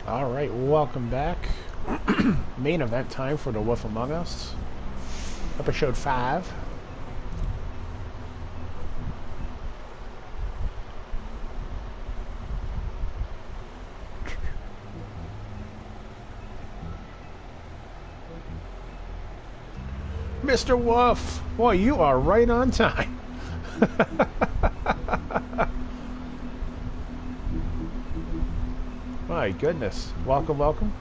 Alright, welcome back. Main event time for The Wolf Among Us. Episode 5. Mr. Wolf! Boy, you are right on time. My goodness. Welcome, welcome.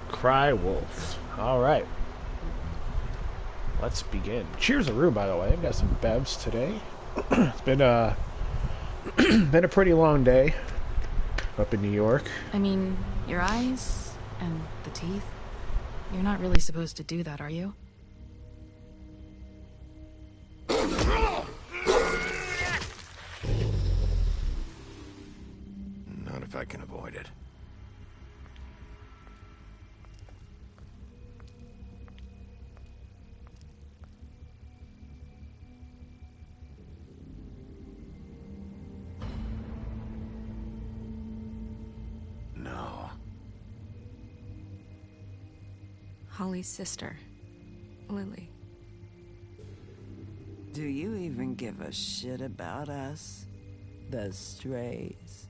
Cry Wolf. Alright. Let's begin. Cheers-a-roo, by the way. I've got some bevs today. It's been a pretty long day up in New York. I mean, your eyes and the teeth. You're not really supposed to do that, are you? Not if I can avoid it. No. Holly's sister, Lily. Do you even give a shit about us? The strays.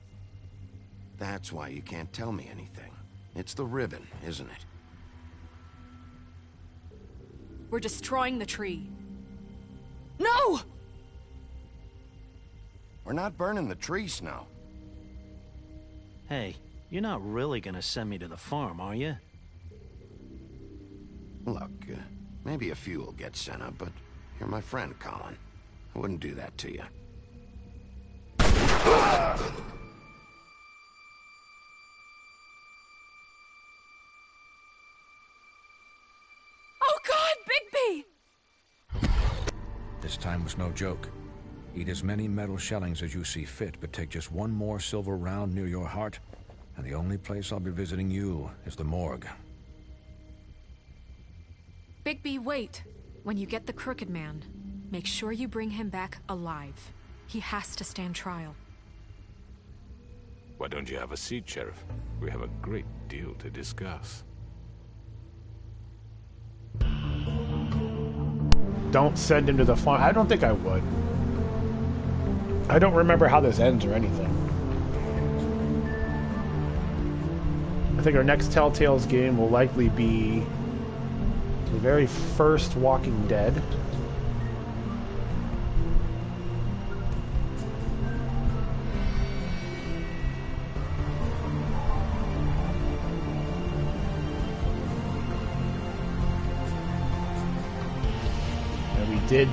That's why you can't tell me anything. It's the ribbon, isn't it? We're destroying the tree. No! We're not burning the tree, Snow. Hey, you're not really gonna send me to the farm, are you? Look, maybe a few will get sent up, but you're my friend, Colin. I wouldn't do that to you. Oh God, Bigby! This time was no joke. Eat as many metal shellings as you see fit, but take just one more silver round near your heart, and the only place I'll be visiting you is the morgue. Bigby, wait. When you get the Crooked Man, make sure you bring him back alive. He has to stand trial. Why don't you have a seat, Sheriff? We have a great deal to discuss. Don't send him to the farm. I don't think I would. I don't remember how this ends or anything. I think our next Telltale's game will likely be the very first Walking Dead. And we did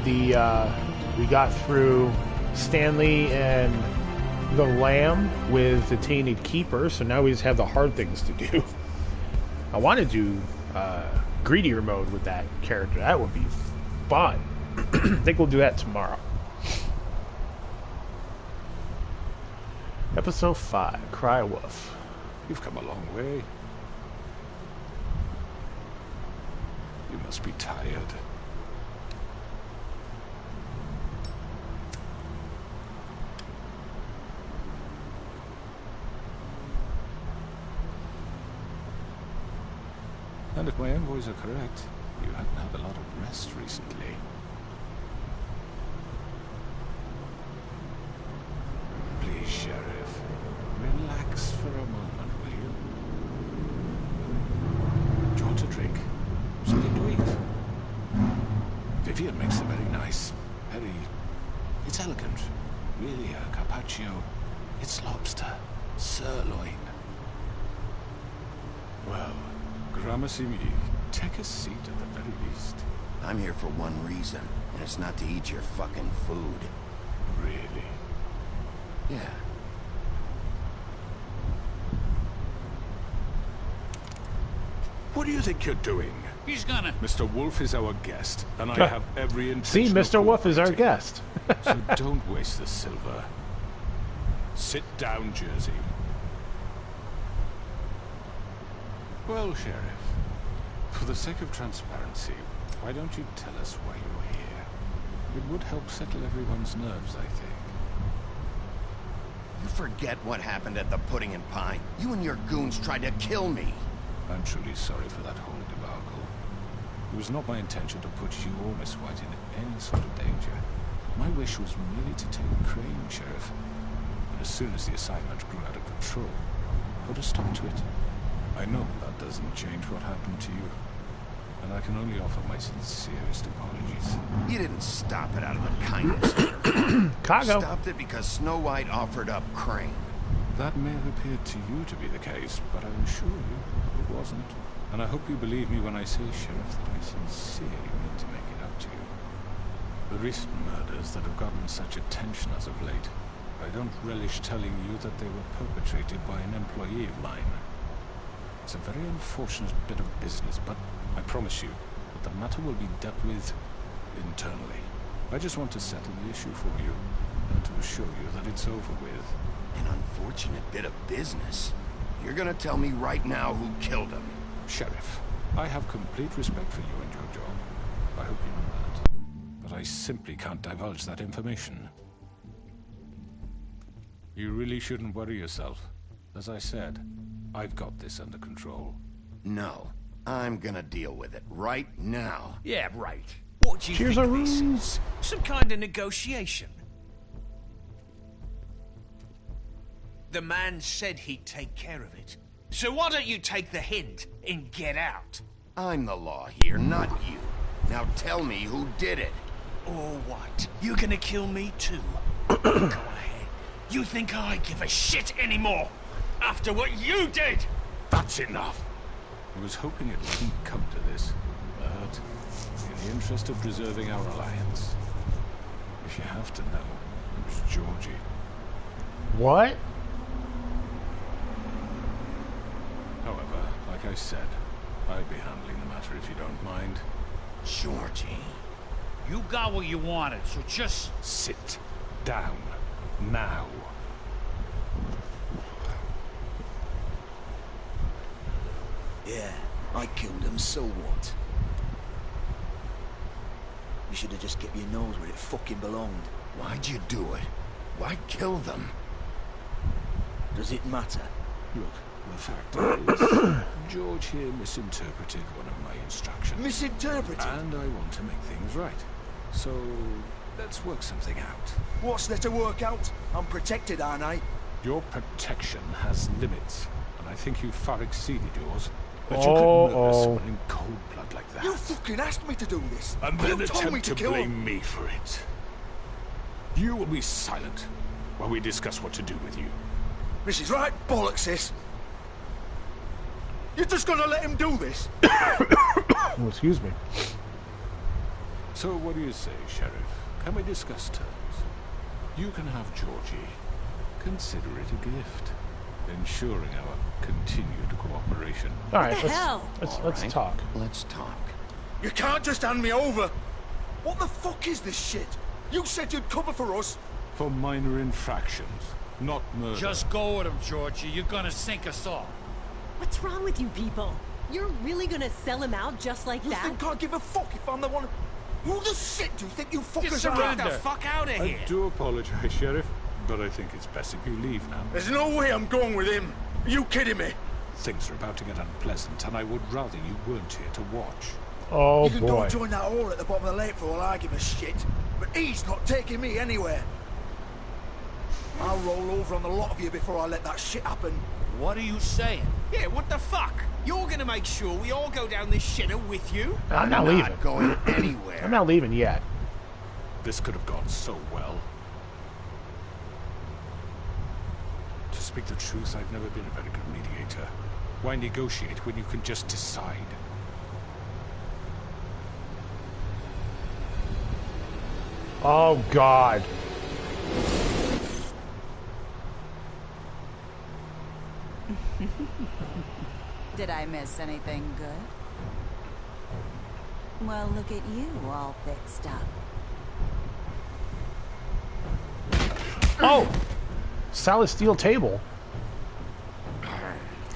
we got through Stanley and the Lamb with the Tainted Keeper, so now we just have the hard things to do. I want to do greedier mode with that character. That would be fun. I think we'll do that tomorrow. Episode 5, Cry Wolf. You've come a long way. You must be tired. And if my envoys are correct, you haven't had a lot of rest recently. Please, Sheriff, relax for a moment, will you? Do you want a drink? Something to eat? Vivian makes a very nice, it's elegant. Really, a carpaccio. It's lobster, sirloin. Well, Gramercy me, take a seat at the very least. I'm here for one reason, and it's not to eat your fucking food. Really? Yeah. What do you think you're doing? He's gonna... Mr. Wolf is our guest, and I have every intention See, Mr. of Wolf is our cooperating. guest. So don't waste the silver. Sit down, Jersey. Well, Sheriff, for the sake of transparency, why don't you tell us why you're here? It would help settle everyone's nerves, I think. You forget what happened at the Pudding and Pie. You and your goons tried to kill me. I'm truly sorry for that whole debacle. It was not my intention to put you or Miss White in any sort of danger. My wish was merely to take Crane, Sheriff. And as soon as the assignment grew out of control, put a stop to it. I know that doesn't change what happened to you, and I can only offer my sincerest apologies. You didn't stop it out of the kindness of your Chicago. Stopped it because Snow White offered up Crane. That may have appeared to you to be the case, but I assure you it wasn't. And I hope you believe me when I say, Sheriff, that I sincerely mean to make it up to you. The recent murders that have gotten such attention as of late, I don't relish telling you that they were perpetrated by an employee of mine. It's a very unfortunate bit of business, but I promise you that the matter will be dealt with internally. I just want to settle the issue for you, and to assure you that it's over with. An unfortunate bit of business. You're gonna tell me right now who killed him. Sheriff, I have complete respect for you and your job. I hope you know that. But I simply can't divulge that information. You really shouldn't worry yourself. As I said, I've got this under control. No, I'm gonna deal with it right now. Yeah, right. What do you Cheers, think Arun. this is? Some kind of negotiation? The man said he'd take care of it. So why don't you take the hint and get out? I'm the law here, not you. Now tell me who did it. Or what? You gonna kill me too? Go ahead. You think I give a shit anymore? After what you did? That's enough! I was hoping it wouldn't come to this, but in the interest of preserving our alliance, if you have to know, it was Georgie. What? However, like I said, I'd be handling the matter if you don't mind. Georgie. You got what you wanted, so just... Sit down. Now. Yeah, I killed him, so what? You should have just kept your nose where it fucking belonged. Why'd you do it? Why kill them? Does it matter? Look, the fact is, George here misinterpreted one of my instructions. Misinterpreted? And I want to make things right. So, let's work something out. What's there to work out? I'm protected, aren't I? Your protection has limits, and I think you've far exceeded yours. But you Oh, could murder oh. someone in cold blood like that. You fucking asked me to do this. And you then told me attempt to to kill blame him. me for it. You will be silent while we discuss what to do with you. This is right bollocks, sis. You're just gonna let him do this? Oh, excuse me. So what do you say, Sheriff? Can we discuss terms? You can have Georgie. Consider it a gift, ensuring our continued cooperation. All right, the hell? let's Right, talk. Let's talk. You can't just hand me over. What the fuck is this shit? You said you'd cover for us. For minor infractions, not murder. Just go with him, Georgie. You're gonna sink us all. What's wrong with you people? You're really gonna sell him out just like You that? think I give a fuck if I'm the one? Who the shit do you think you fuckers Just are? surrender. Get the fuck out of I here. do apologize, Sheriff, but I think it's best if you leave now. There's no way I'm going with him. Are you kidding me? Things are about to get unpleasant, and I would rather you weren't here to watch. Oh You can boy. go join that whore at the bottom of the lake for all I give a shit. But he's not taking me anywhere. I'll roll over on the lot of you before I let that shit happen. What are you saying? Yeah, what the fuck? You're gonna make sure we all go down this shitter with you? I'm not leaving. Going anywhere. I'm not leaving yet. This could have gone so well. To speak the truth, I've never been a very good mediator. Why negotiate when you can just decide? Oh, God. Did I miss anything good? Well, look at you, all fixed up. Oh! Solid steel table.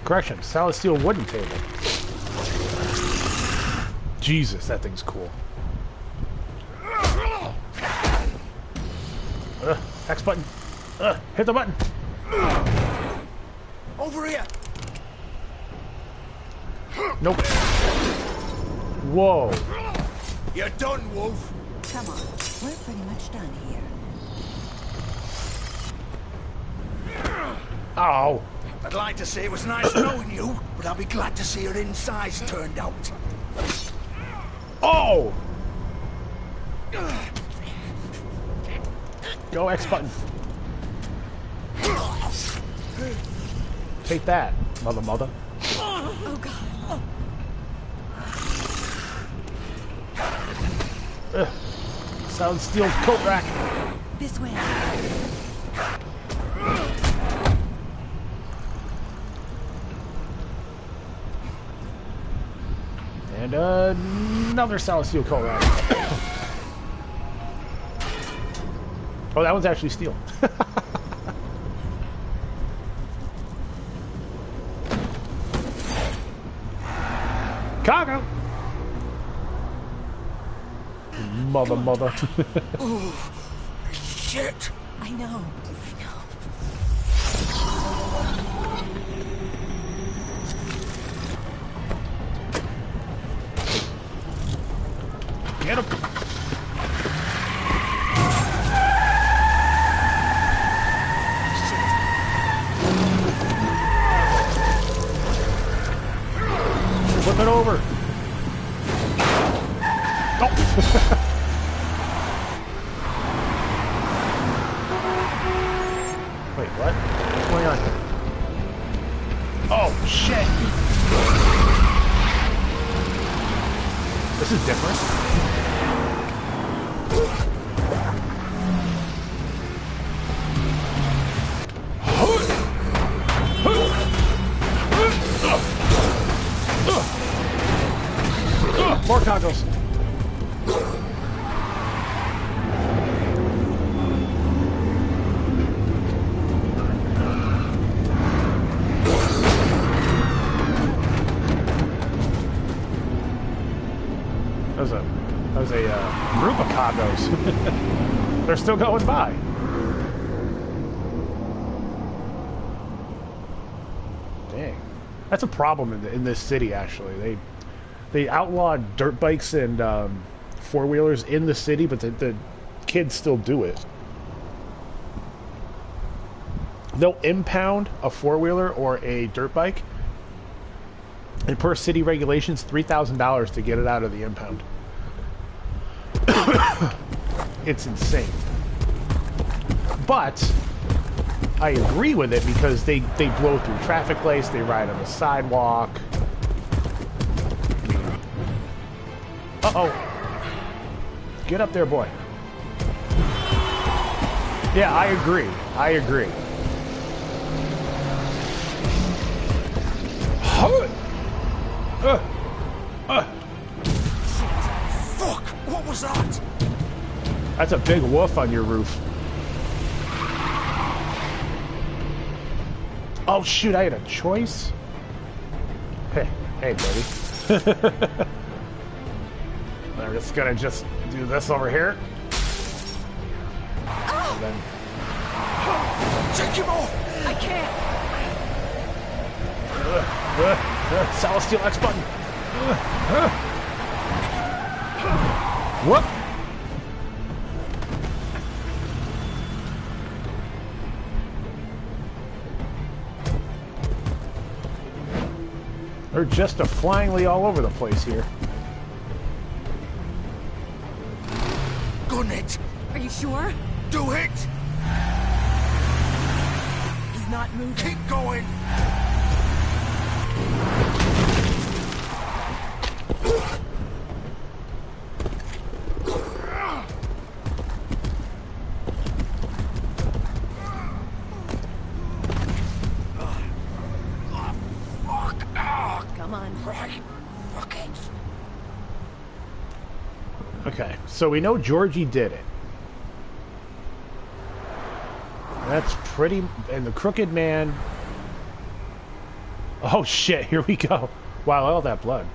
Correction, solid steel wooden table. Jesus, that thing's cool. X button. Hit the button. Over here. Nope. Whoa. You're done, Wolf. Come on, we're pretty much done here. Oh. I'd like to say it was nice knowing you, but I'll be glad to see your insides turned out. Oh! Go X button. Take that, mother. Oh, God. Solid steel coat rack. This way. And another solid steel coat rack. Oh, that one's actually steel. Cargo! Mother. Oh, shit. I know. Get him! Flip it over. Oh. Wait, what? What's going on here? Oh, shit! This is different. More cargos. That was a group of cargos. They're still going by. Dang, that's a problem in this city. Actually, they outlawed dirt bikes and four-wheelers in the city, but the kids still do it. They'll impound a four-wheeler or a dirt bike, and per city regulations, $3,000 to get it out of the impound. It's insane. But I agree with it because they blow through traffic lights, they ride on the sidewalk. Uh-oh. Get up there, boy. Yeah, I agree. Fuck! What was that? That's a big wolf on your roof. Oh shoot, I had a choice? Hey, buddy. I'm just gonna do this over here. And then... Take him off! I can't! Solid steel X button. Whoop! They're just flyingly all over the place here. Gun it! Are you sure? Do it! He's not moving. Keep going! Okay, so we know Georgie did it. That's pretty... And the Crooked Man... Oh shit, here we go. Wow, all that blood.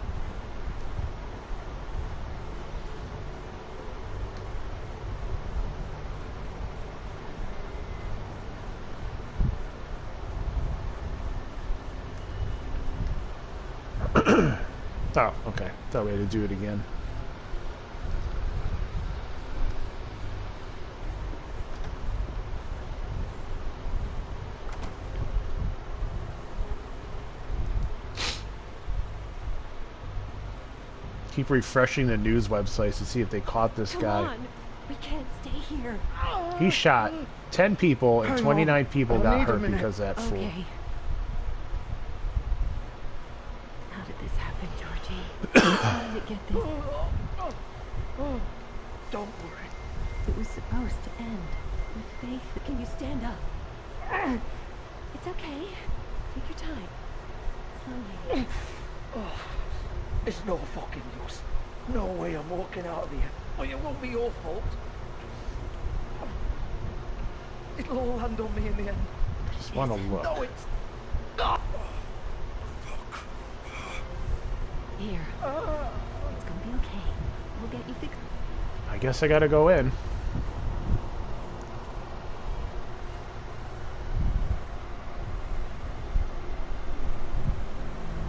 Oh, okay. Thought we had to do it again. Keep refreshing the news websites to see if they caught this guy. Come on. We can't stay here. He shot 10 people and Hang 29 on. people I got need a hurt minute. because of that fool. Okay. How did this happen, Georgie? How did it get this? Don't worry. It was supposed to end with Faith. Can you stand up? It's okay. Take your time. Slowly. It's no fucking use. No way I'm walking out of here. But it won't be your fault. It'll all land on me in the end. Just want to look. No, it's... Here. It's gonna be okay. We'll get you fixed. I guess I gotta go in.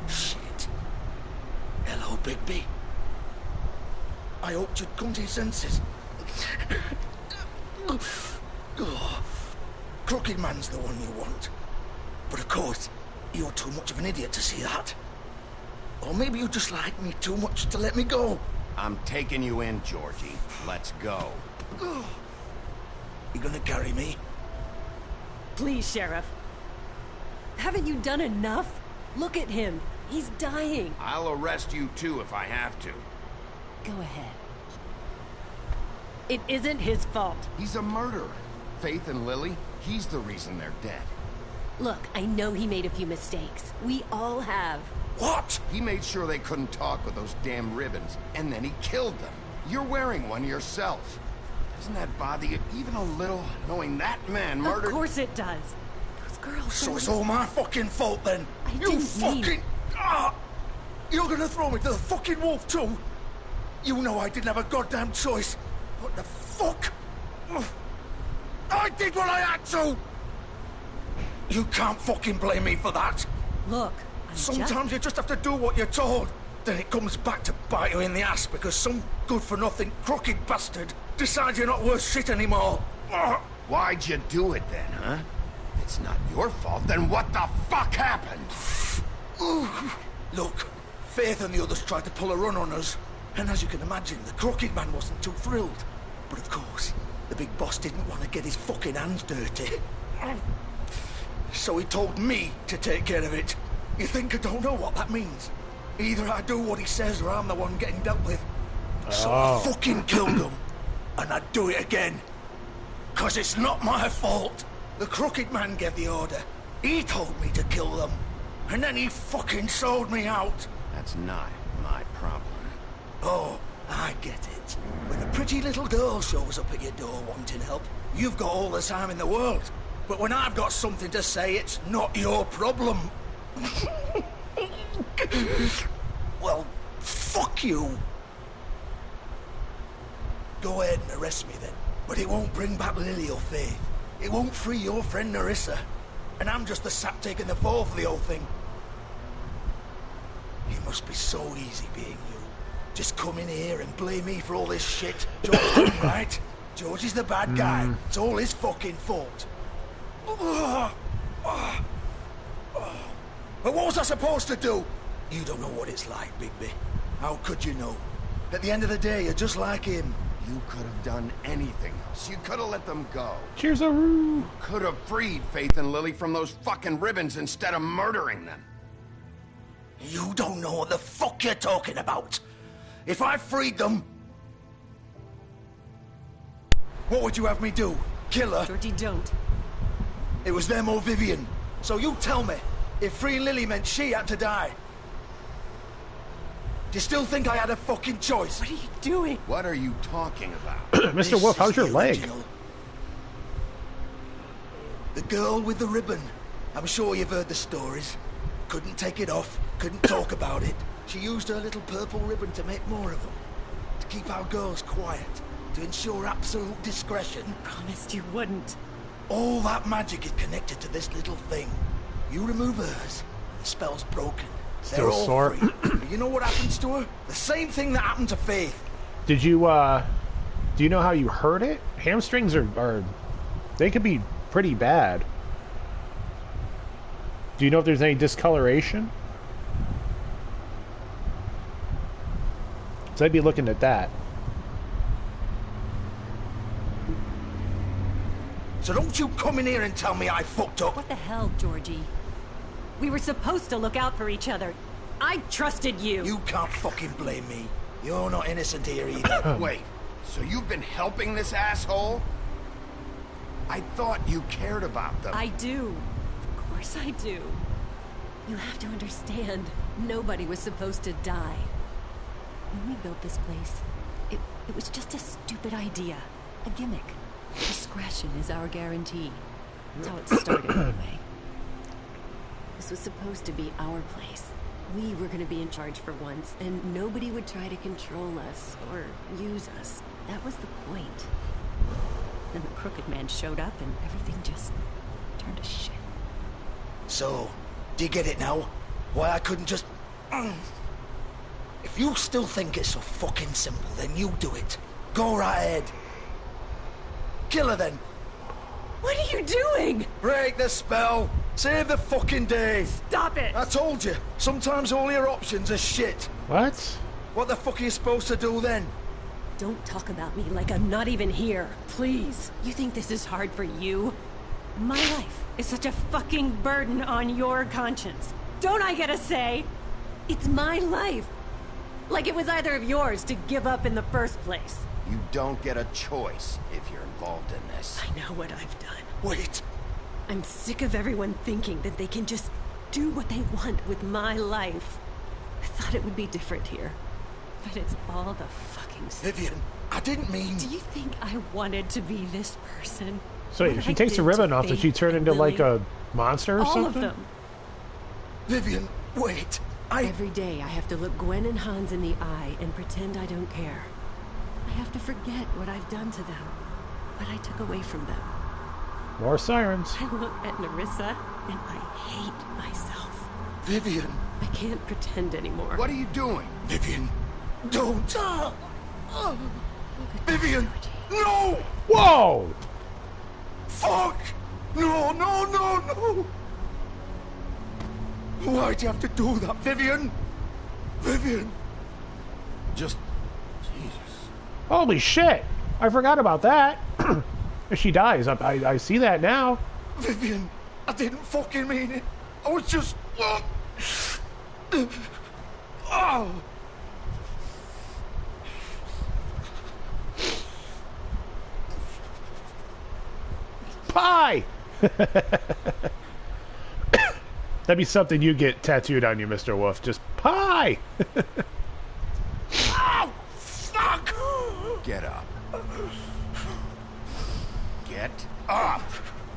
Shit. Hello, Bigby. I hoped you'd come to your senses. Oh, Crooked Man's the one you want. But of course, you're too much of an idiot to see that. Or maybe you just like me too much to let me go. I'm taking you in, Georgie. Let's go. You gonna carry me? Please, Sheriff. Haven't you done enough? Look at him. He's dying. I'll arrest you too if I have to. Go ahead. It isn't his fault. He's a murderer. Faith and Lily, he's the reason they're dead. Look, I know he made a few mistakes. We all have. What? He made sure they couldn't talk with those damn ribbons, and then he killed them. You're wearing one yourself. Doesn't that bother you even a little, knowing that man murdered... Of course it does. Those girls... So it's all my fucking fault then? I You didn't fucking... mean- Ah! You're gonna throw me to the fucking wolf too? You know I didn't have a goddamn choice. What the fuck? I did what I had to! You can't fucking blame me for that. Look, Sometimes you just have to do what you're told. Then it comes back to bite you in the ass because some good-for-nothing crooked bastard decides you're not worth shit anymore. Why'd you do it then, huh? If it's not your fault, then what the fuck happened? Look, Faith and the others tried to pull a run on us. And as you can imagine, the Crooked Man wasn't too thrilled. But of course, the big boss didn't want to get his fucking hands dirty. So he told me to take care of it. You think I don't know what that means? Either I do what he says or I'm the one getting dealt with. So I fucking killed him. And I'd do it again. 'Cause it's not my fault. The Crooked Man gave the order. He told me to kill them. And then he fucking sold me out. That's not my problem. Oh, I get it. When a pretty little girl shows up at your door wanting help, you've got all the time in the world. But when I've got something to say, it's not your problem. Well, fuck you. Go ahead and arrest me then. But it won't bring back Lily or Faith. It won't free your friend Nerissa. And I'm just the sap taking the fall for the whole thing. It must be so easy being you. Just come in here and blame me for all this shit. George done right. George is the bad guy. It's all his fucking fault. But what was I supposed to do? You don't know what it's like, Bigby. How could you know? At the end of the day, you're just like him. You could have done anything else. You could have let them go. Cheers-a-roo. You could have freed Faith and Lily from those fucking ribbons instead of murdering them. You don't know what the fuck you're talking about. If I freed them... What would you have me do? Kill her? Georgie, don't. It was them or Vivian. So you tell me, if freeing Lily meant she had to die. Do you still think I had a fucking choice? What are you doing? What are you talking about? Mr. Wolf, how's your leg? Original. The girl with the ribbon. I'm sure you've heard the stories. Couldn't take it off, couldn't talk about it. She used her little purple ribbon to make more of them. To keep our girls quiet. To ensure absolute discretion. Promised you wouldn't. All that magic is connected to this little thing. You remove hers, the spell's broken. Still They're all sore. free. You know what happens to her? The same thing that happened to Faith. Did you, do you know how you hurt it? Hamstrings are they could be pretty bad. Do you know if there's any discoloration? So I'd be looking at that. So don't you come in here and tell me I fucked up. What the hell, Georgie? We were supposed to look out for each other. I trusted you. You can't fucking blame me. You're not innocent here either. Wait, so you've been helping this asshole? I thought you cared about them. I do. Of course I do. You have to understand, nobody was supposed to die. When we built this place, it was just a stupid idea. A gimmick. Discretion is our guarantee. That's how it started anyway. This was supposed to be our place. We were going to be in charge for once, and nobody would try to control us or use us. That was the point. Then the Crooked Man showed up, and everything just turned to shit. So, do you get it now? Why I couldn't just... If you still think it's so fucking simple, then you do it. Go right ahead. Kill her then. What are you doing? Break the spell. Save the fucking day. Stop it. I told you. Sometimes all your options are shit. What? What the fuck are you supposed to do then? Don't talk about me like I'm not even here. Please. You think this is hard for you? My life is such a fucking burden on your conscience. Don't I get a say? It's my life. Like it was either of yours to give up in the first place. You don't get a choice if you're involved in this. I know what I've done. Wait. I'm sick of everyone thinking that they can just do what they want with my life. I thought it would be different here. But it's all the fucking stuff. Vivian, I didn't mean... Do you think I wanted to be this person? So if she takes the ribbon off, does she turn into like a monster or something? All of them. Vivian, wait. Every day I have to look Gwen and Hans in the eye and pretend I don't care. I have to forget what I've done to them, what I took away from them. More sirens. I look at Nerissa and I hate myself. Vivian. I can't pretend anymore. What are you doing? Vivian, don't. Vivian, no! Whoa! Fuck! No, no, no, no! Why'd you have to do that, Vivian? Vivian! Just... Jesus. Holy shit! I forgot about that. If she dies, I see that now. Vivian, I didn't fucking mean it. I was just... Oh! Pie! That'd be something you get tattooed on you, Mr. Wolf. Just pie! Oh, fuck! Get up. Get up!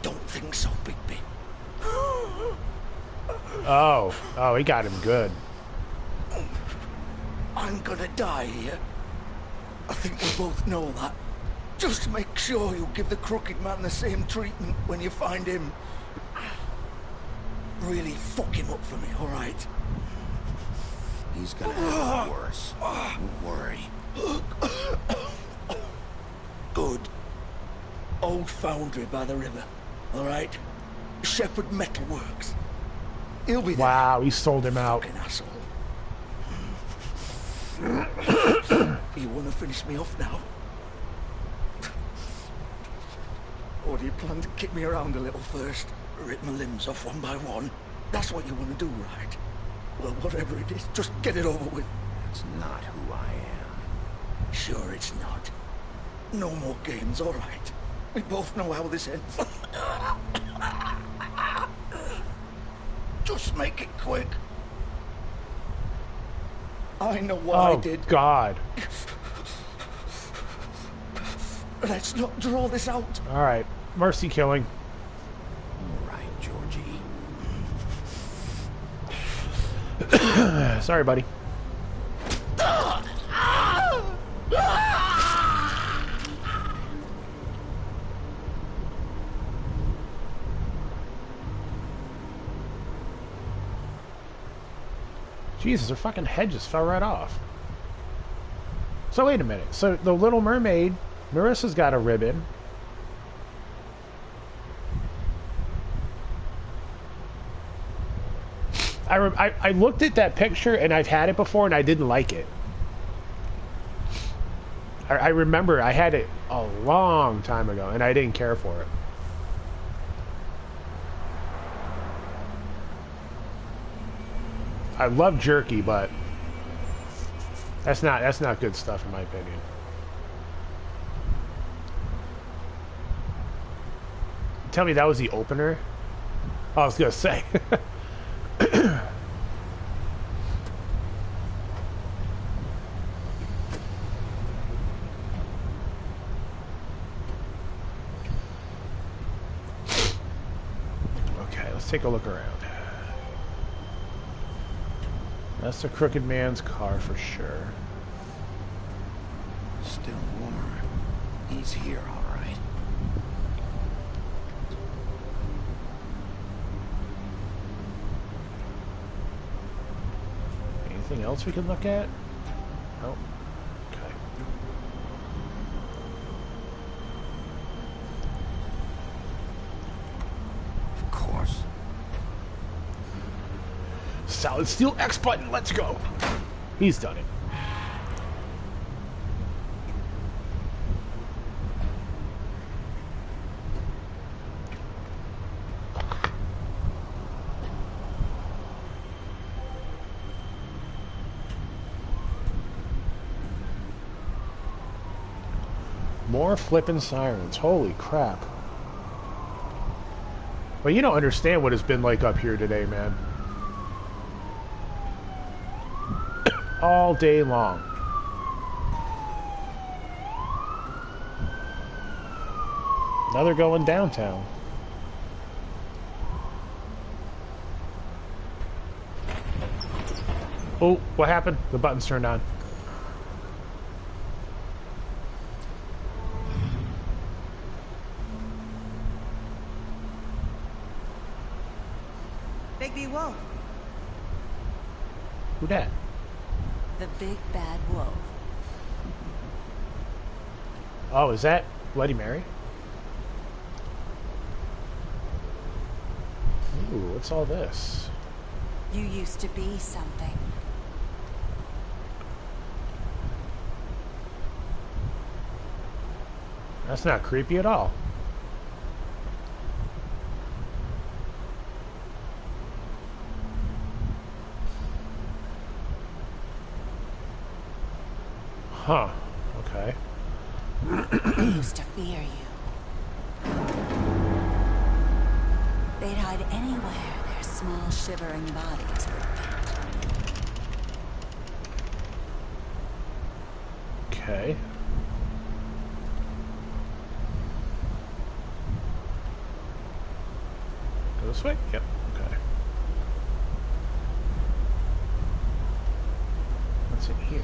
Don't think so, Bigby. Oh, he got him good. I'm gonna die here. I think we both know that. Just make sure you give the Crooked Man the same treatment when you find him. Really fuck him up for me, alright? He's gonna have it worse. Don't worry. Good. Old foundry by the river, alright? Shepherd Metal Works. He'll be there. Wow, he sold him out. Fucking asshole. You wanna finish me off now? Or do you plan to kick me around a little first? Rip my limbs off one by one? That's what you want to do, right? Well, whatever it is, just get it over with. That's not who I am. Sure it's not. No more games, all right? We both know how this ends. Just make it quick. I know what I did. Oh, God. Let's not draw this out. All right. Mercy killing. All right, Georgie. Sorry, buddy. Jesus, her fucking head just fell right off. So wait a minute. So the Little Mermaid, Marissa's got a ribbon. I looked at that picture and I've had it before and I didn't like it. I remember I had it a long time ago and I didn't care for it. I love jerky, but that's not good stuff in my opinion. Tell me that was the opener? Oh, I was gonna say. Okay, let's take a look around. That's the Crooked Man's car for sure. Still warm. He's here, all right. Anything else we can look at? Nope. Okay. Of course. Solid Steel X button, let's go. He's done it. More flippin' sirens. Holy crap. Well, you don't understand what it's been like up here today, man. All day long. Now they're going downtown. Oh, what happened? The button's turned on. Bigby Wolf. Who dat? The big bad wolf. Oh, is that Bloody Mary? Ooh, what's all this? You used to be something. That's not creepy at all. Huh. Okay. They used to fear you. They'd hide anywhere their small shivering bodies would be. Okay. Go this way? Yep. Okay. What's in here?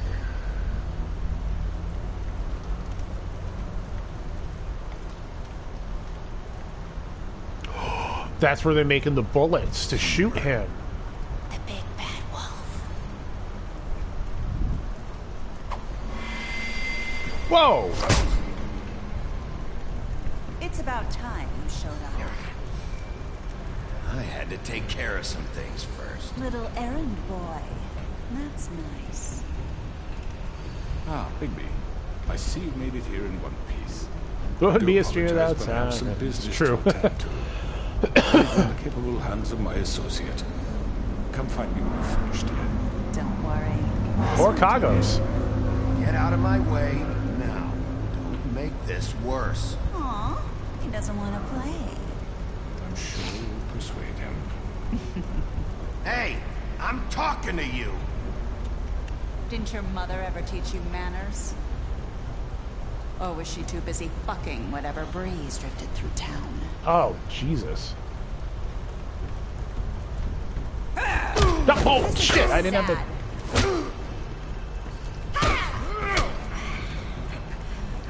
That's where they're making the bullets to shoot him. The big bad wolf. Whoa! It's about time you showed up. I had to take care of some things first. Little errand boy. That's nice. Ah, Bigby. I see you've made it here in one piece. Wouldn't be a Do stream without apologize, but I have sound. some It's business true. to attend to. Leave in the capable hands of my associate. Come find me when you're finished here. Don't worry. Or Kagos. Get out of my way now. Don't make this worse. Aw, he doesn't want to play. I'm sure you'll persuade him. Hey, I'm talking to you. Didn't your mother ever teach you manners? Or was she too busy fucking whatever breeze drifted through town? Oh, Jesus. Oh, shit! I didn't have to...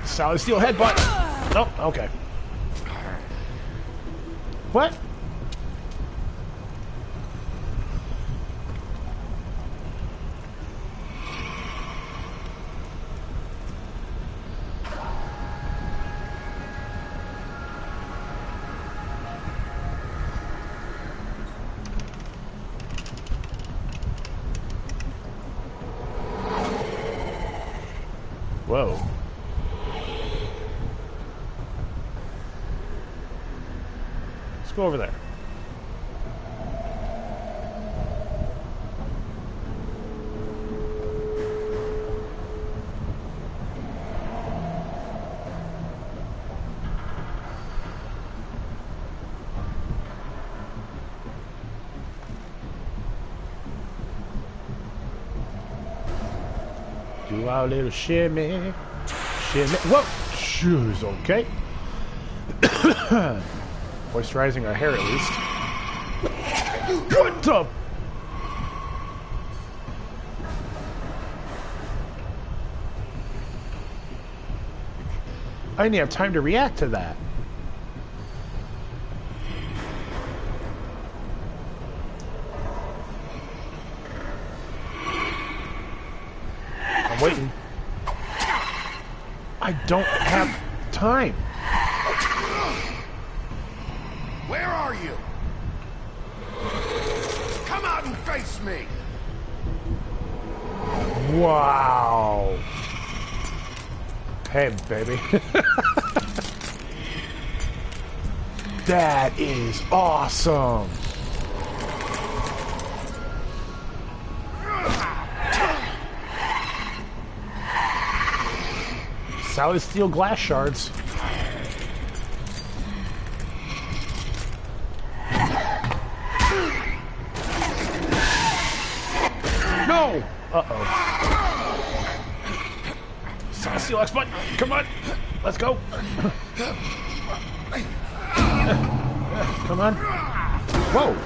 Solid steel headbutt. Nope, okay. What? Whoa. Let's go over there. Do our little shimmy. Shimmy. Whoa! Shoes, okay. Moisturizing our hair at least. What the? I didn't have time to react to that. I'm waiting. I don't have time. Where are you? Come out and face me. Wow. Hey, baby. That is awesome. Solid steel glass shards. No! Uh-oh. Solid steel X button. Come on. Let's go. Come on. Whoa.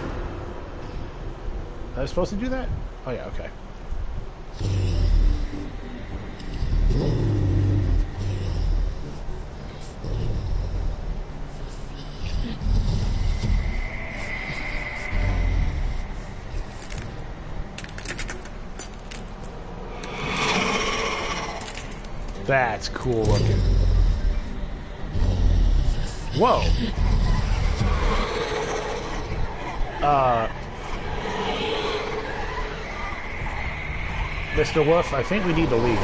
Was I supposed to do that? Oh, yeah, okay. That's cool looking. Whoa. Mr. Wolf, I think we need to leave.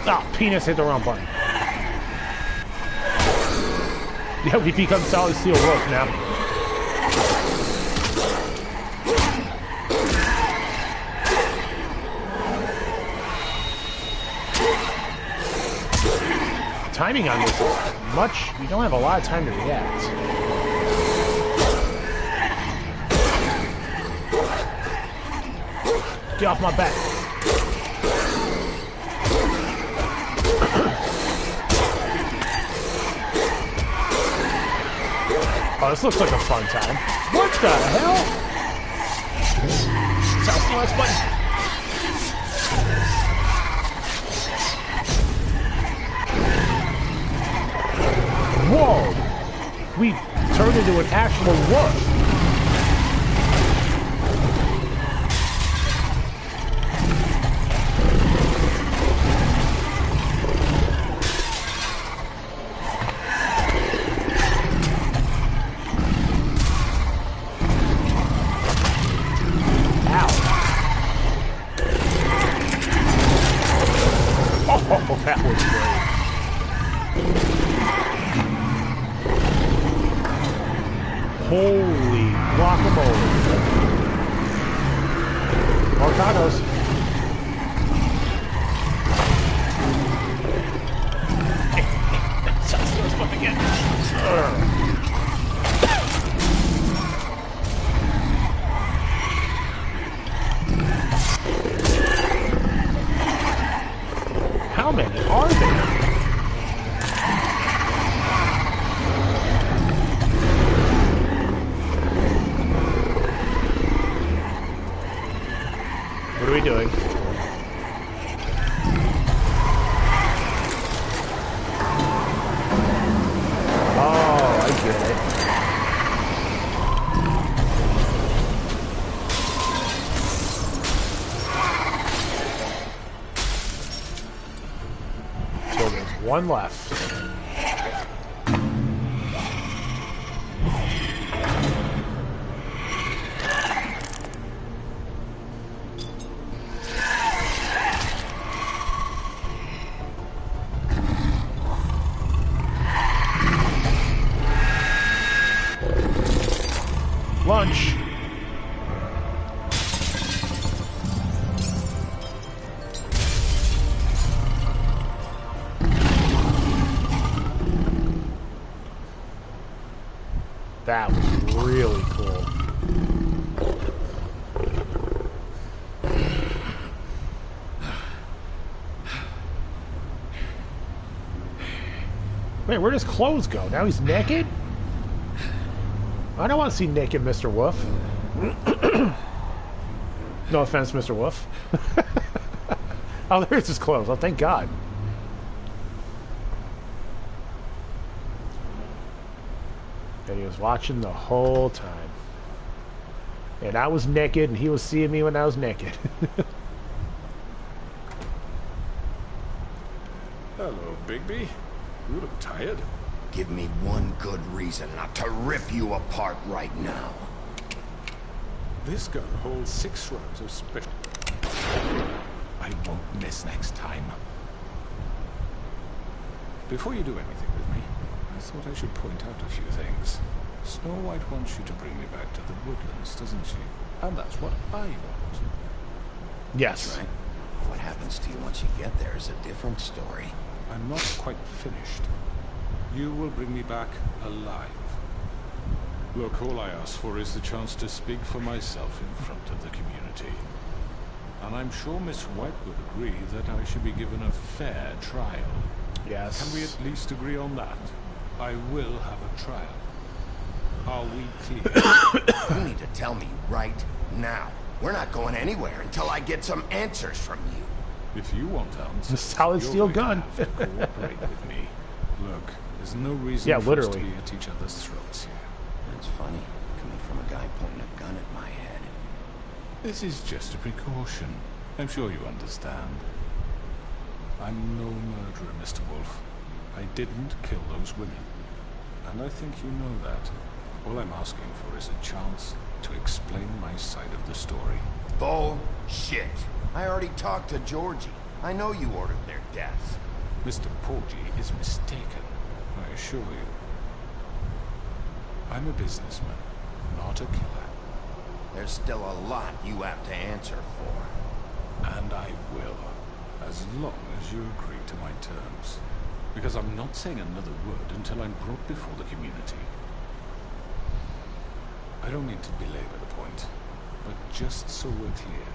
Ah, penis hit the wrong button. Yeah, we become Solid Steel Wolf now. Timing on this is much... We don't have a lot of time to react. Get off my back. Oh, this looks like a fun time. What the hell? South Steel button. Whoa! We turned into an actual wolf. Oh, that was great. Holy guacamole. More tacos. What are we doing? Oh, I get it. So there's one left. Lunch. That was really cool. Wait, where does clothes go? Now he's naked? I don't want to see naked Mr. Wolf. No offense, Mr. Wolf. Oh, there's his clothes. Oh, thank God. And he was watching the whole time. And I was naked, and he was seeing me when I was naked. Hello, Bigby. You look tired. Give me one good reason not to rip you apart right now. This gun holds 6 rounds of special. I won't miss next time. Before you do anything with me, I thought I should point out a few things. Snow White wants you to bring me back to the woodlands, doesn't she? And that's what I want. Yes. That's right. What happens to you once you get there is a different story. I'm not quite finished. You will bring me back alive. Look, all I ask for is the chance to speak for myself in front of the community. And I'm sure Miss White would agree that I should be given a fair trial. Yes. Can we at least agree on that? I will have a trial. Are we clear? You need to tell me right now. We're not going anywhere until I get some answers from you. If you want answers, a solid steel gun. To cooperate with me. Look, there's no reason for us to be at each other's throats here. That's funny, coming from a guy pointing a gun at my head. This is just a precaution. I'm sure you understand. I'm no murderer, Mr. Wolf. I didn't kill those women. And I think you know that. All I'm asking for is a chance to explain my side of the story. Bullshit. I already talked to Georgie. I know you ordered their deaths. Mr. Porgy is mistaken, I assure you. I'm a businessman, not a killer. There's still a lot you have to answer for. And I will, as long as you agree to my terms. Because I'm not saying another word until I'm brought before the community. I don't mean to belabor the point, but just so we're clear,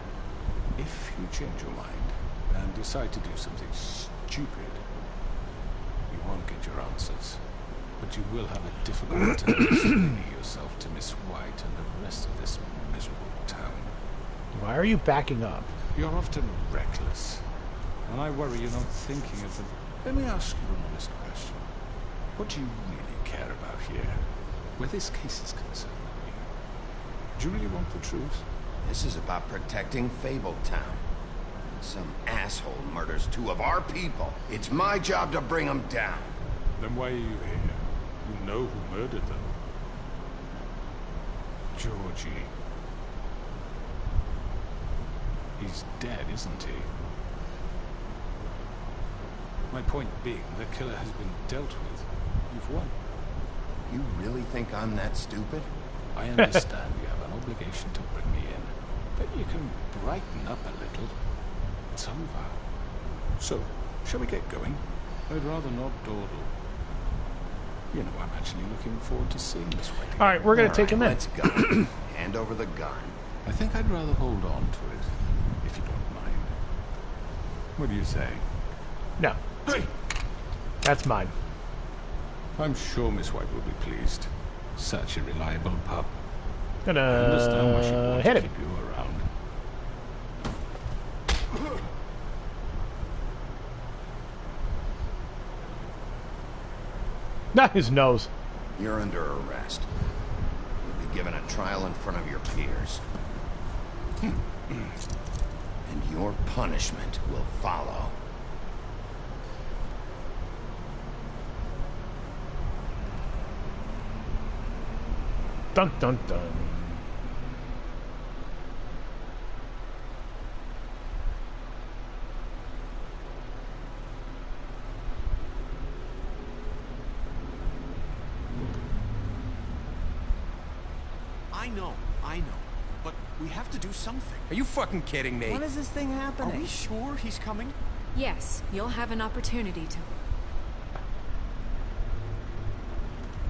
if you change your mind and decide to do something stupid, you won't get your answers. But you will have a difficult time explaining yourself to Miss White and the rest of this miserable town. Why are you backing up? You're often reckless, and I worry you're not thinking of the... Let me ask you an honest question. What do you really care about here, where this case is concerned? Do you really want the truth? This is about protecting Fabletown. Some asshole murders 2 of our people. It's my job to bring them down. Then why are you here? You know who murdered them. Georgie. He's dead, isn't he? My point being, the killer has been dealt with. You've won. You really think I'm that stupid? I understand you have an obligation to bring me in, but you can brighten up a little. It's over. So, shall we get going? I'd rather not dawdle. You know, I'm actually looking forward to seeing this wedding. All right, we're going to take him in. Let's go. Hand over the gun. I think I'd rather hold on to it, if you don't mind. What do you say? No. That's mine. I'm sure Miss White will be pleased. Such a reliable pup. Gonna I understand why she wants hit to him. keep you around. Not his nose. You're under arrest. You'll be given a trial in front of your peers. And your punishment will follow. Dun dun dun. I know. But we have to do something. Are you fucking kidding me? When is this thing happening? Are we sure he's coming? Yes, you'll have an opportunity to.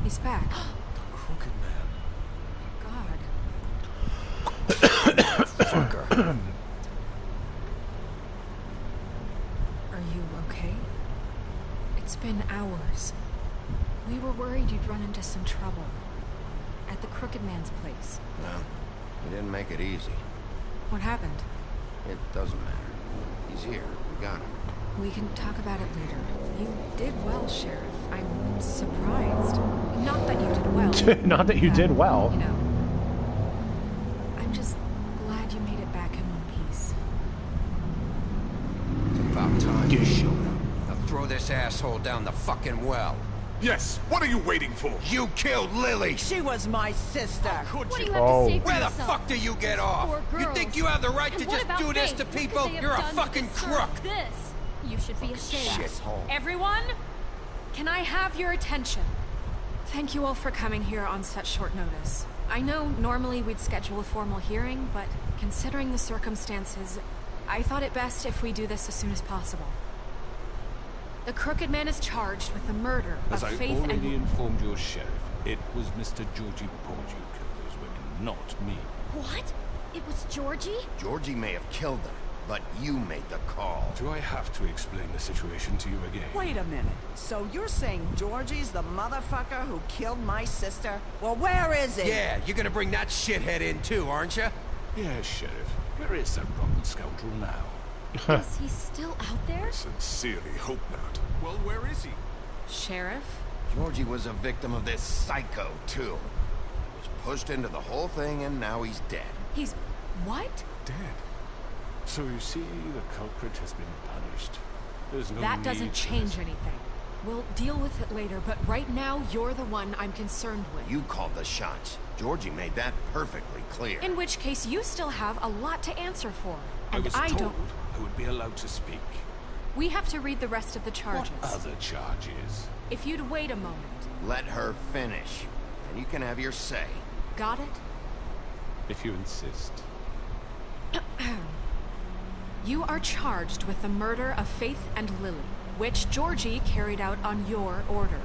He's back. The Crooked Man. God. Fucker. Are you okay? It's been hours. We were worried you'd run into some trouble. At the Crooked Man's place. Well, he didn't make it easy. What happened? It doesn't matter. He's here. We got him. We can talk about it later. You did well, Sheriff. I'm surprised. Not that you did well. Not that you did well. You know. I'm just glad you made it back in one piece. It's about time you showed up. Now throw this asshole down the fucking well. Yes, what are you waiting for? You killed Lily! She was my sister. What do you have to say for Where the yourself? fuck do you get off? Poor You girls. think you have the right And to what just about do this Faith? to What could people? they have You're a done to fucking deserve crook! This. You should be ashamed. Shithole. Everyone, can I have your attention? Thank you all for coming here on such short notice. I know normally we'd schedule a formal hearing, but considering the circumstances, I thought it best if we do this as soon as possible. The Crooked Man is charged with the murder As of I Faith already and... informed your sheriff, it was Mr. Georgie Porge who killed those women, not me. What? It was Georgie? Georgie may have killed them, but you made the call. Do I have to explain the situation to you again? Wait a minute. So you're saying Georgie's the motherfucker who killed my sister? Well, where is he? Yeah, you're gonna bring that shithead in too, aren't you? Yes, Sheriff. Where is that rotten scoundrel now? Is he still out there? Sincerely hope not. Well, where is he? Sheriff? Georgie was a victim of this psycho, too. He was pushed into the whole thing, and now he's dead. He's... what? Dead. So you see, the culprit has been punished. There's no That need doesn't for change this. anything. We'll deal with it later, but right now, you're the one I'm concerned with. You called the shots. Georgie made that perfectly clear. In which case, you still have a lot to answer for. I And was I told don't... I would be allowed to speak. We have to read the rest of the charges. What other charges? If you'd wait a moment. Let her finish, and you can have your say. Got it? If you insist. You are charged with the murder of Faith and Lily, which Georgie carried out on your order,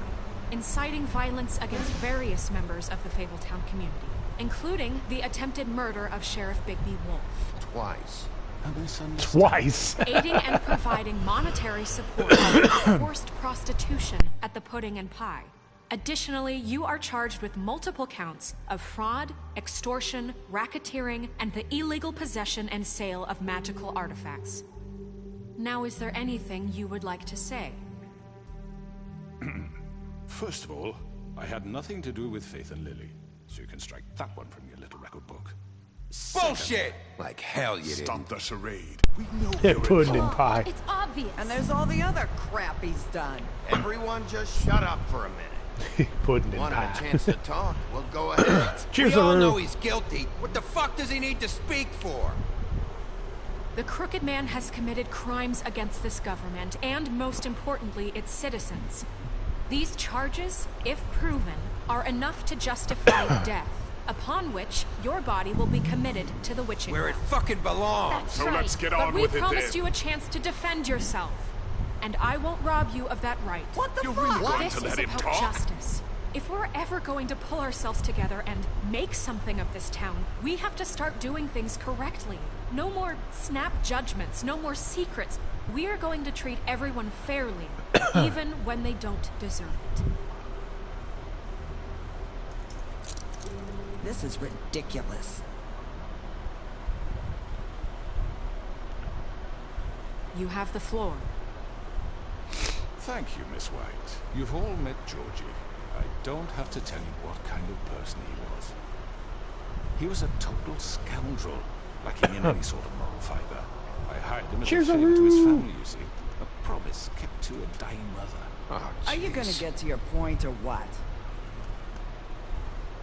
inciting violence against various members of the Fabletown community, including the attempted murder of Sheriff Bigby Wolf. Twice. Twice. Aiding and providing monetary support for forced prostitution at the Pudding and Pie. Additionally, you are charged with multiple counts of fraud, extortion, racketeering, and the illegal possession and sale of magical artifacts. Now, is there anything you would like to say? First of all, I had nothing to do with Faith and Lily, so you can strike that one from your little record book. Bullshit! Like hell you didn't. Stop the charade. We know Pudding and pie. It's obvious. And there's all the other crap he's done. Everyone just shut up for a minute. Pudding and Wanted pie. a chance to talk? Well, go ahead. Cheers, We all Aru. know he's guilty. What the fuck does he need to speak for? The Crooked Man has committed crimes against this government, and most importantly, its citizens. These charges, if proven, are enough to justify death, upon which your body will be committed to the witching Where it well. fucking belongs. That's So right. let's get but on we with it promised then. you a chance to defend yourself, and I won't rob you of that right. What the You're fuck? really going This to is let him about talk? justice. If we're ever going to pull ourselves together and make something of this town, we have to start doing things correctly. No more snap judgments, no more secrets. We are going to treat everyone fairly, even when they don't deserve it. This is ridiculous. You have the floor. Thank you, Miss White. You've all met Georgie. I don't have to tell you what kind of person he was. He was a total scoundrel, lacking in any sort of moral fiber. I hired him as a favor to his family, you see. A promise kept to a dying mother. Oh, are you gonna get to your point or what?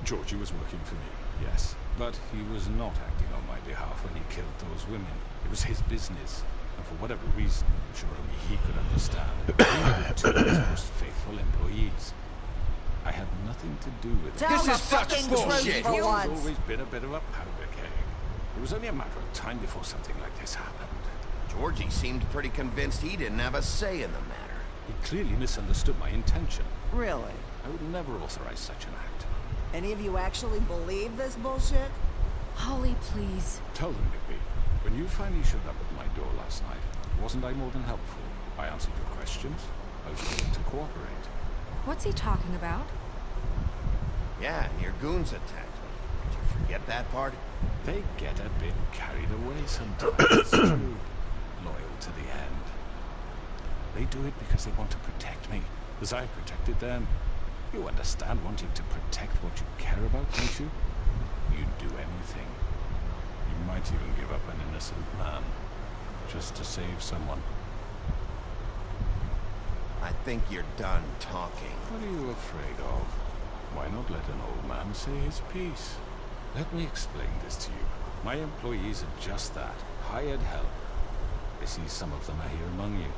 Georgie was working for me, yes. But he was not acting on my behalf when he killed those women. It was his business. And for whatever reason, I'm sure only he could understand, he needed two of his most faithful employees. I had nothing to do with it. This is such bullshit! He's always been a bit of a powder keg. It was only a matter of time before something like this happened. Georgie seemed pretty convinced he didn't have a say in the matter. He clearly misunderstood my intention. Really? I would never authorize such an act. Any of you actually believe this bullshit? Holly, please. Tell them, Bigby. When you finally showed up at my door last night, wasn't I more than helpful? I answered your questions. I was willing to cooperate. What's he talking about? Yeah, and your goons attacked me. Did you forget that part? They get a bit carried away sometimes. It's true. Loyal to the end. They do it because they want to protect me, as I protected them. You understand wanting to protect what you care about, don't you? You'd do anything. You might even give up an innocent man, just to save someone. I think you're done talking. What are you afraid of? Why not let an old man say his piece? Let me explain this to you. My employees are just that, hired help. I see some of them are here among you.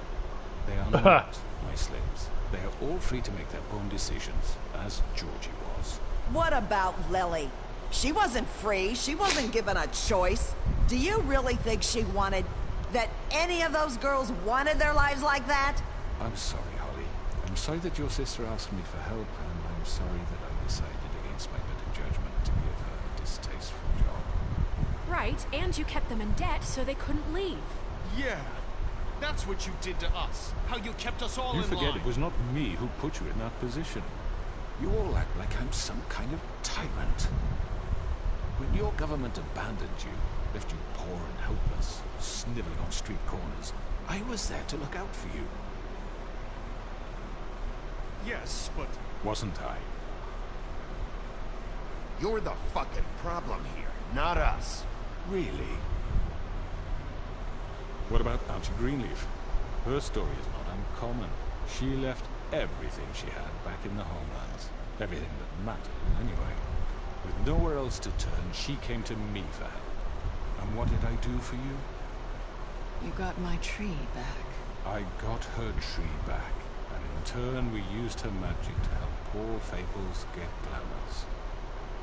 They are not my slaves. They are all free to make their own decisions, as Georgie was. What about Lily? She wasn't free. She wasn't given a choice. Do you really think she wanted... that any of those girls wanted their lives like that? I'm sorry, Holly. I'm sorry that your sister asked me for help, and I'm sorry that I decided against my better judgment to give her a distasteful job. Right, and you kept them in debt so they couldn't leave. Yeah, that's what you did to us. How you kept us all in line. You forget it was not me who put you in that position. You all act like I'm some kind of tyrant. When your government abandoned you, left you poor and helpless, sniveling on street corners, I was there to look out for you. Yes, but... Wasn't I? You're the fucking problem here, not us. Really? What about Auntie Greenleaf? Her story is not uncommon. She left everything she had back in the homelands. Everything that mattered, anyway. With nowhere else to turn, she came to me for help. And what did I do for you? You got my tree back. I got her tree back, and in turn we used her magic to help poor Fables get glamours.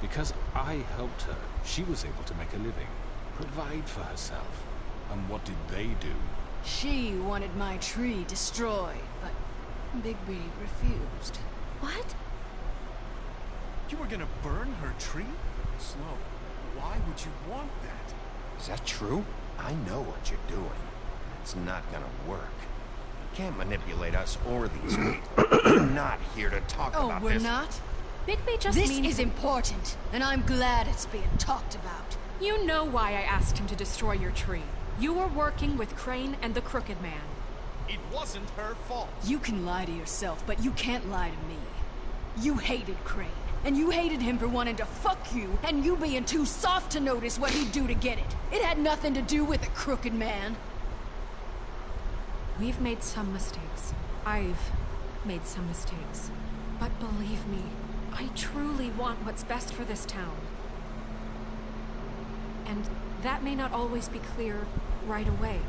Because I helped her, she was able to make a living, provide for herself. And what did they do? She wanted my tree destroyed, but Bigby refused. What? You were gonna burn her tree? Snow, why would you want that? Is that true? I know what you're doing. It's not gonna work. You can't manipulate us or these people. We're not here to talk about this. Oh, we're not? Bigby just This means... is important, and I'm glad it's being talked about. You know why I asked him to destroy your tree. You were working with Crane and the Crooked Man. It wasn't her fault. You can lie to yourself, but you can't lie to me. You hated Crane, and you hated him for wanting to fuck you, and you being too soft to notice what he'd do to get it. It had nothing to do with the Crooked Man. We've made some mistakes. I've made some mistakes. But believe me, I truly want what's best for this town. And that may not always be clear right away,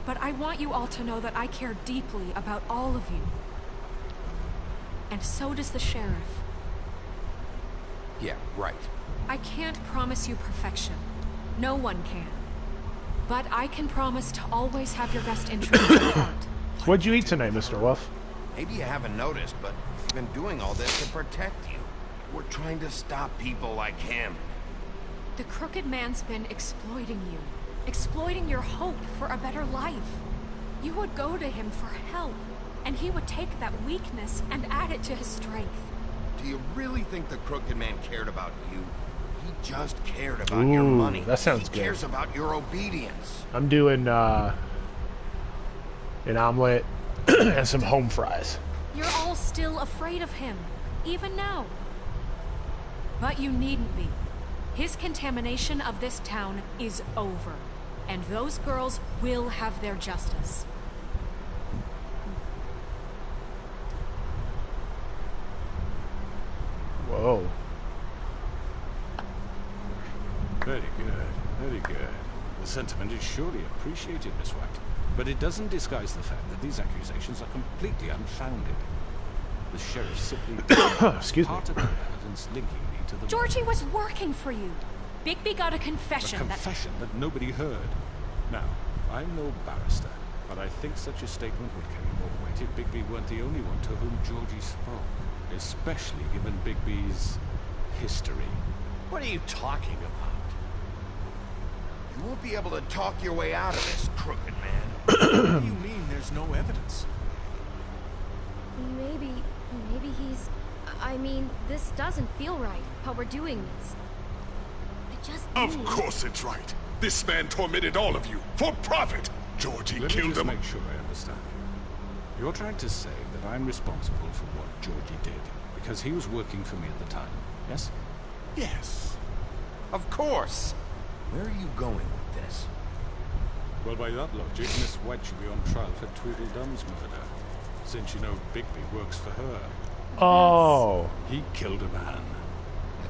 but I want you all to know that I care deeply about all of you. And so does the sheriff. Yeah, right. I can't promise you perfection. No one can. But I can promise to always have your best interests at heart. What'd you eat tonight, Mr. Wolf? Maybe you haven't noticed, but we've been doing all this to protect you. We're trying to stop people like him. The Crooked Man's been exploiting you. Exploiting your hope for a better life. You would go to him for help, and he would take that weakness and add it to his strength. Do you really think the Crooked Man cared about you? He just cared about your money. That sounds good. He cares about your obedience. I'm doing an omelet, And some home fries. You're all still afraid of him, even now. But you needn't be. His contamination of this town is over, and those girls will have their justice. Whoa. Very good, very good. The sentiment is surely appreciated, Miss White. But it doesn't disguise the fact that these accusations are completely unfounded. The sheriff simply Excuse me. part of the evidence linking me to the Georgie was working for you. Bigby got a A confession confession that nobody heard. Now, I'm no barrister, but I think such a statement would carry more weight if Bigby weren't the only one to whom Georgie spoke, especially given Bigby's history. What are you talking about? You won't be able to talk your way out of this, crooked man. What do you mean there's no evidence? Maybe he's... I mean, this doesn't feel right, how we're doing this. I just Of need... course it's right. This man tormented all of you for profit. Georgie Let me killed just him. make sure I understand. You're trying to say that I'm responsible for what Georgie did because he was working for me at the time, yes? Yes. Of course. Where are you going with this? Well, by that logic, Miss White should be on trial for Tweedledum's murder, since you know Bigby works for her. Oh. He killed a man.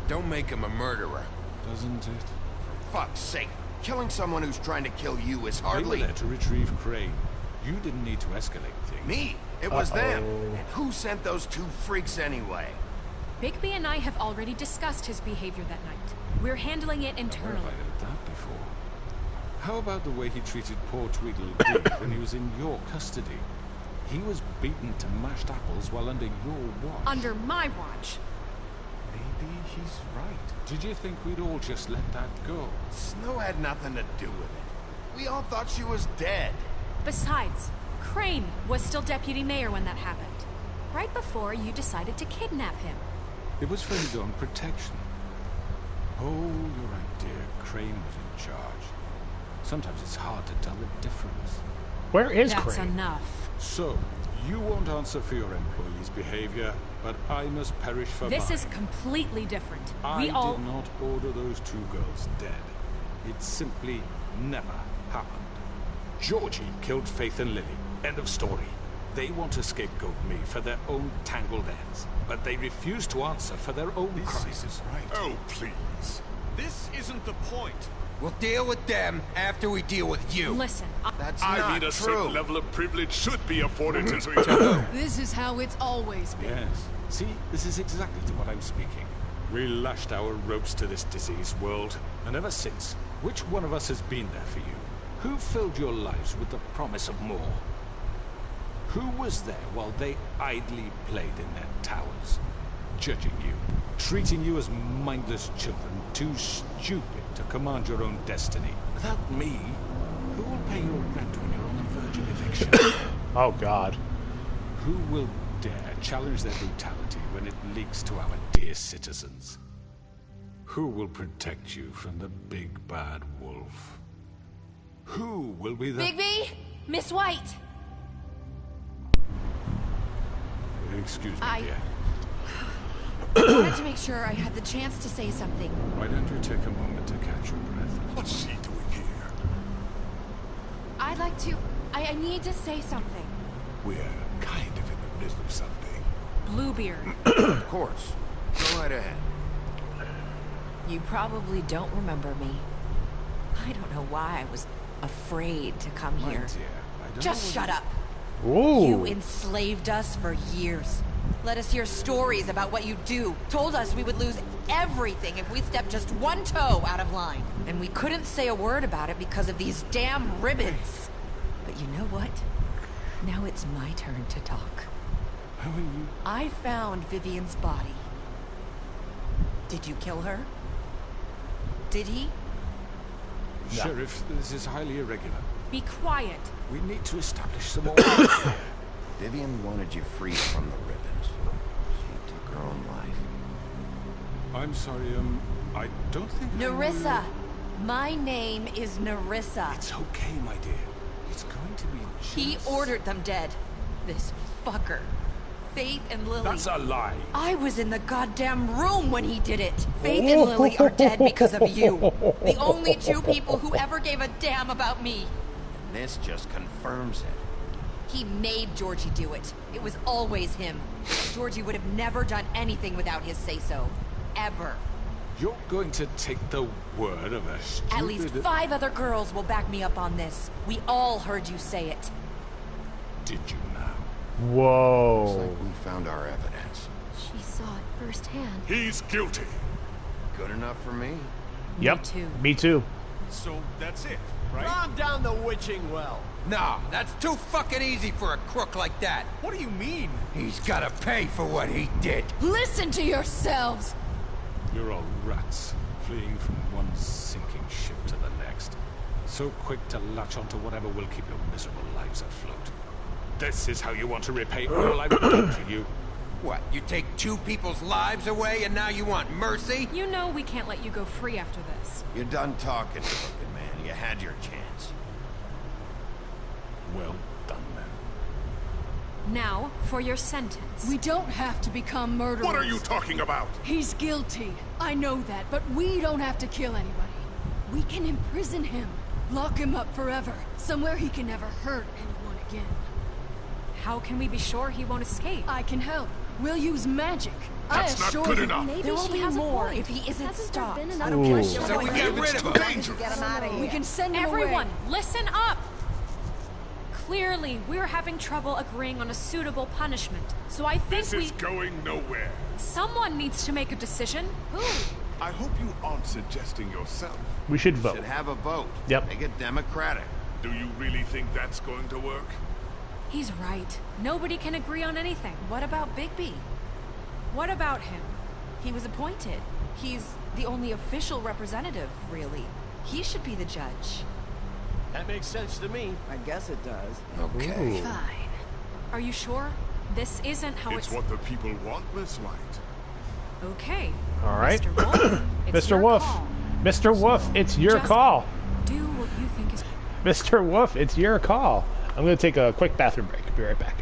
Don't make him a murderer. Doesn't it? For fuck's sake. Killing someone who's trying to kill you is They were hardly... there to retrieve Crane. You didn't need to escalate things. Me? It was them. And who sent those two freaks anyway? Bigby and I have already discussed his behavior that night. We're handling it Where have internally. I heard that before? How about the way he treated poor Tweedledee when he was in your custody? He was beaten to mashed apples while under your watch. Under my watch. Maybe he's right. Did you think we'd all just let that go? Snow had nothing to do with it. We all thought she was dead. Besides, Crane was still deputy mayor when that happened. Right before you decided to kidnap him. It was for his own protection. Oh, you're right, dear. Crane was in charge. Sometimes it's hard to tell the difference. Where is That's Crane? enough. So, you won't answer for your employees' behavior, but I must perish for This mine. is completely different. I We all... did not order those two girls dead. It simply never happened. Georgie killed Faith and Lily. End of story. They want to scapegoat me for their own tangled ends, but they refuse to answer for their own crimes. This is right. Oh, please. This isn't the point. We'll deal with them after we deal with you. Listen, That's I not mean, a true. certain level of privilege should be afforded to... This is how it's always been. Yes. See, this is exactly to what I'm speaking. We lashed our ropes to this diseased world, and ever since, which one of us has been there for you? Who filled your lives with the promise of more? Who was there while they idly played in their towers? Judging you, treating you as mindless children, too stupid to command your own destiny. Without me, who will pay your rent when you're on the verge of eviction? Oh, God. Who will dare challenge their brutality when it leaks to our dear citizens? Who will protect you from the big bad wolf? Who will be the... Bigby! Miss White! Excuse me, I- dear. I wanted to make sure I had the chance to say something. Why don't you take a moment to catch your breath? What's she doing here? I'd like to... I need to say something. We're kind of in the middle of something. Bluebeard. Of course. Go right ahead. You probably don't remember me. I don't know why I was afraid to come My here. dear, I don't Just know shut up. Ooh. You enslaved us for years. Let us hear stories about what you do. Told us we would lose everything if we stepped just one toe out of line. And we couldn't say a word about it because of these damn ribbons. But you know what? Now it's my turn to talk. How are you? I found Vivian's body. Did you kill her? Did he? No. Sheriff, this is highly irregular. Be quiet. We need to establish some more... Vivian wanted you free from the ribbons. She took her own life. I'm sorry, I don't think... Nerissa! My name is Nerissa. It's okay, my dear. It's going to be just... He ordered them dead. This fucker. Faith and Lily. That's a lie. I was in the goddamn room when he did it. Faith and Lily are dead because of you. The only two people who ever gave a damn about me. This just confirms it. He made Georgie do it. It was always him. Georgie would have never done anything without his say-so. Ever. You're going to take the word of a stupid... At least 5 other girls will back me up on this. We all heard you say it. Did you now? Whoa. Looks like we found our evidence. She saw it firsthand. He's guilty. Good enough for me? Yep. Me too. Me too. So that's it, right? Calm down the witching well. No, that's too fucking easy for a crook like that. What do you mean? He's gotta pay for what he did. Listen to yourselves! You're all rats, fleeing from one sinking ship to the next. So quick to latch onto whatever will keep your miserable lives afloat. This is how you want to repay all I've done for you. What, you take 2 people's lives away and now you want mercy? You know we can't let you go free after this. You're done talking, crooked man. You had your chance. Well done, then. Now, for your sentence. We don't have to become murderers. What are you talking about? He's guilty. I know that, but we don't have to kill anybody. We can imprison him. Lock him up forever. Somewhere he can never hurt anyone again. How can we be sure he won't escape? I can help. We'll use magic. That's not good enough. Maybe There will she be has more a point. if he isn't Hasn't stopped. there been another Ooh. place So we get rid of him. Dangerous. Get him out of here. We can send him Everyone, away. listen up! Clearly, we're having trouble agreeing on a suitable punishment. So I think This is going nowhere. someone needs to make a decision. Who? I hope you aren't suggesting yourself. We should vote. Should have a vote. Yep. Make it democratic. Do you really think that's going to work? He's right. Nobody can agree on anything. What about Bigby? What about him? He was appointed. He's the only official representative, really. He should be the judge. That makes sense to me. I guess it does. Okay. Ooh. Fine. Are you sure? This isn't how It's what the people want, Miss White. Okay. All right. Mr. Wolf, it's Mr. your Wolf. call. Mr. Wolf, it's your Just call. Do what you think is... Mr. Wolf, it's your call. I'm going to take a quick bathroom break. Be right back.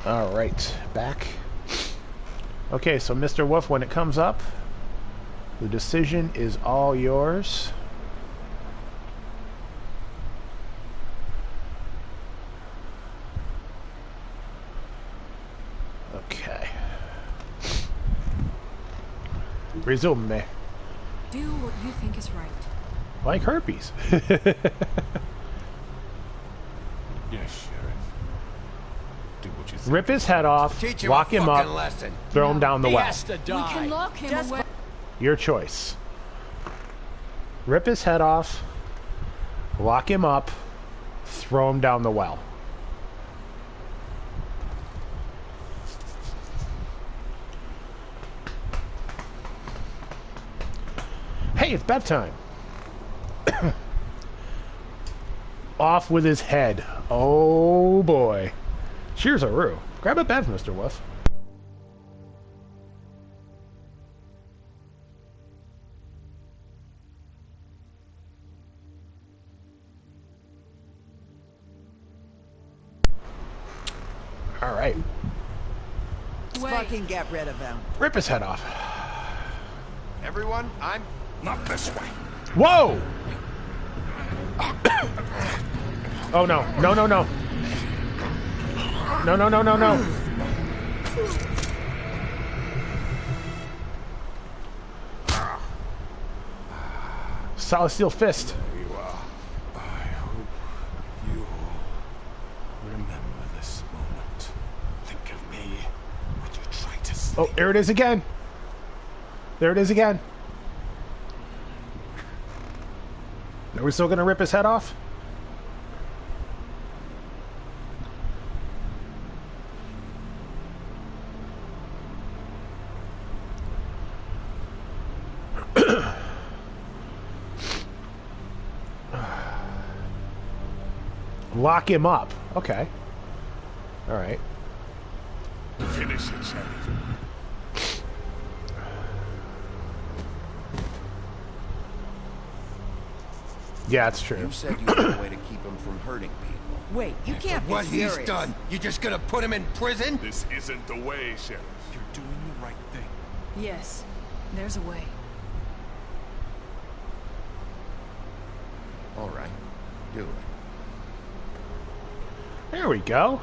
All right, back. Okay, so Mr. Wolf, when it comes up, the decision is all yours. Resume. Do what you think is right. Like herpes. Yes, Sheriff. Do what you think. Rip his head off, Teach him lock a him fucking up, lesson. throw him down the He well. has to die. We can lock him away. Your choice. Rip his head off, lock him up, throw him down the well. Hey, it's bedtime. Off with his head. Oh boy. Cheers, Aru. Grab a bed, Mr. Wolf. All right. Let's fucking get rid of him. Rip his head off. Everyone, I'm not this way. Whoa! Oh no. No, no, no. No, no, no, no, no. Solid steel fist. There you are. I hope you all remember this moment. Think of me when you try to sleep. Oh, there it is again. There it is again. Are we still gonna rip his head off? Lock him up. Okay. All right. Finish it, Sheriff. Yeah, it's true. You said you had a way to keep him from hurting people. Wait, you can't be What serious. he's done, you just gonna put him in prison? This isn't the way, Sheriff. You're doing the right thing. Yes, there's a way. All right, do it. There we go.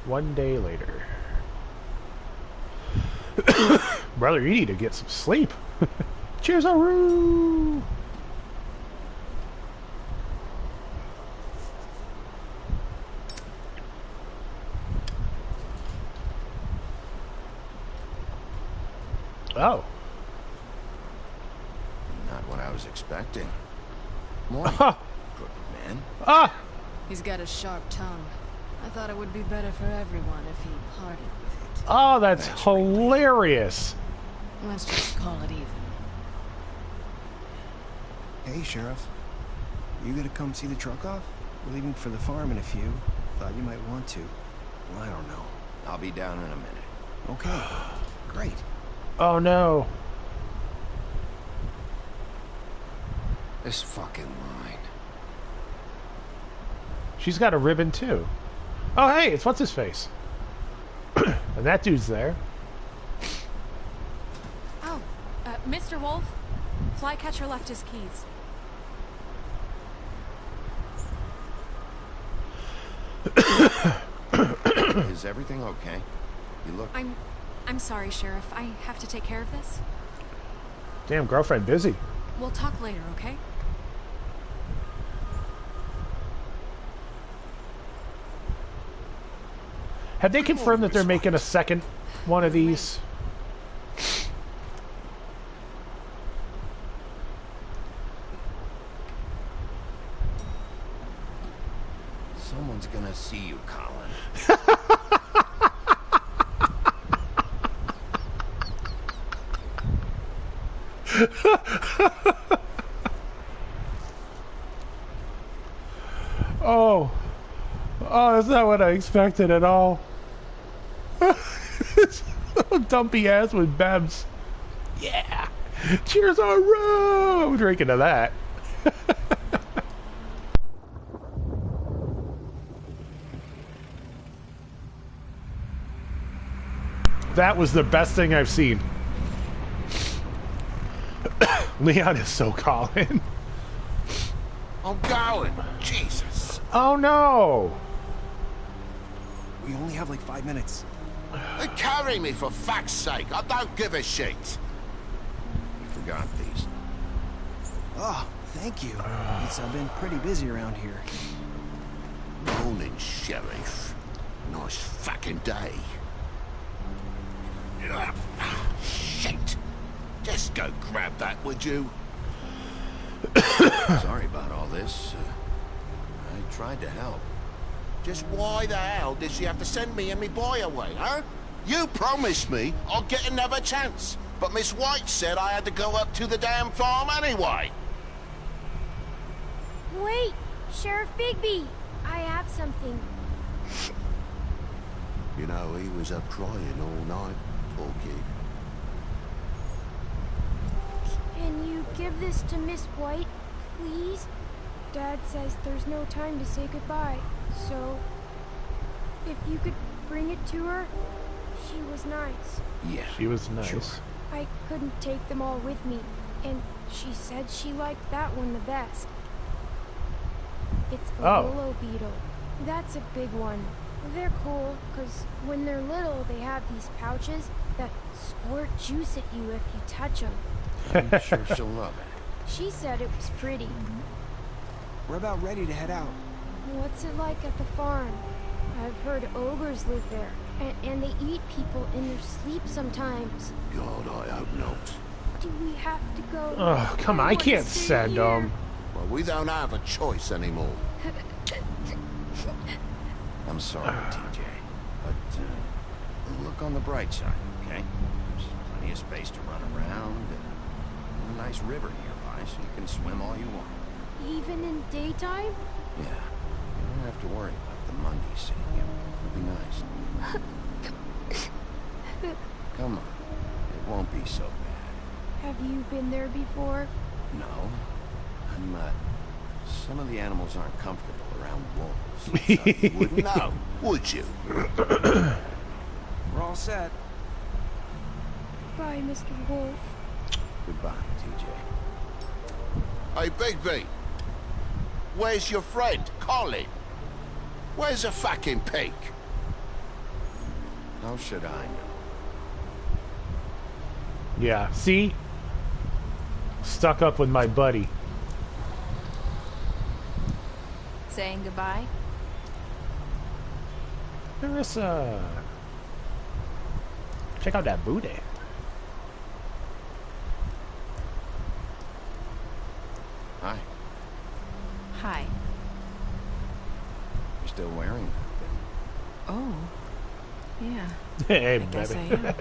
One day later. Brother, you need to get some sleep. Cheers, Aru! Oh. Not what I was expecting. Morning, crooked man. Ah! He's got a sharp tongue. I thought it would be better for everyone if he parted with it. Oh, that's hilarious. Let's just call it even. Hey, Sheriff. You gonna come see the truck off? We're leaving for the farm in a few. Thought you might want to. Well, I don't know. I'll be down in a minute. Okay. Great. Oh no. This fucking line. She's got a ribbon too. Oh hey, it's what's his face. And that dude's there. Oh, Mr. Wolf, Flycatcher left his keys. Is everything okay? You look... I'm sorry, Sheriff. I have to take care of this. Damn, girlfriend busy. We'll talk later, okay? Have they confirmed that they're making a second one of these? Someone's gonna see you, Colin. Oh, that's not what I expected at all. Dumpy ass with Bebs. Yeah. Cheers, Aru! I'm drinking to that. That was the best thing I've seen. Leon is so Colin. I'm going. Jesus. Oh no! We only have like 5 minutes. Carry me for fuck's sake. I don't give a shit. You forgot these. Oh, thank you. It's been pretty busy around here. Morning, Sheriff. Nice fucking day. Shit. Just go grab that, would you? Sorry about all this. I tried to help. Just why the hell did she have to send me and me boy away, huh? You promised me I'd get another chance, but Miss White said I had to go up to the damn farm anyway. Wait, Sheriff Bigby, I have something. You know, he was up crying all night, poor kid. Can you give this to Miss White, please? Dad says there's no time to say goodbye, so if you could bring it to her, she was nice. Yeah, she was nice. Sure. I couldn't take them all with me, and she said she liked that one the best. It's the willow beetle. That's a big one. They're cool, because when they're little, they have these pouches that squirt juice at you if you touch them. I'm sure she'll love it. She said it was pretty. We're about ready to head out. What's it like at the farm? I've heard ogres live there, and they eat people in their sleep sometimes. God, I hope not. Do we have to go? Oh, come on, I can't send them. Well, we don't have a choice anymore. I'm sorry, TJ, but look on the bright side, okay? There's plenty of space to run around, and a nice river nearby, so you can swim all you want. Even in daytime? Yeah, you don't have to worry about the Monday seeing you. It'll be nice. Come on, it won't be so bad. Have you been there before? No, I'm some of the animals aren't comfortable around wolves. So you wouldn't know, would you? We're all set. Bye, Mr. Wolf. Goodbye, TJ. Hey, Bigby. Where's your friend, Colin? Where's the fucking pig? How should I know? Yeah, see? Stuck up with my buddy. Saying goodbye? Marissa. Check out that booty. Hi. Hi. You're still wearing that Oh. Yeah. Hey, I guess I baby. am.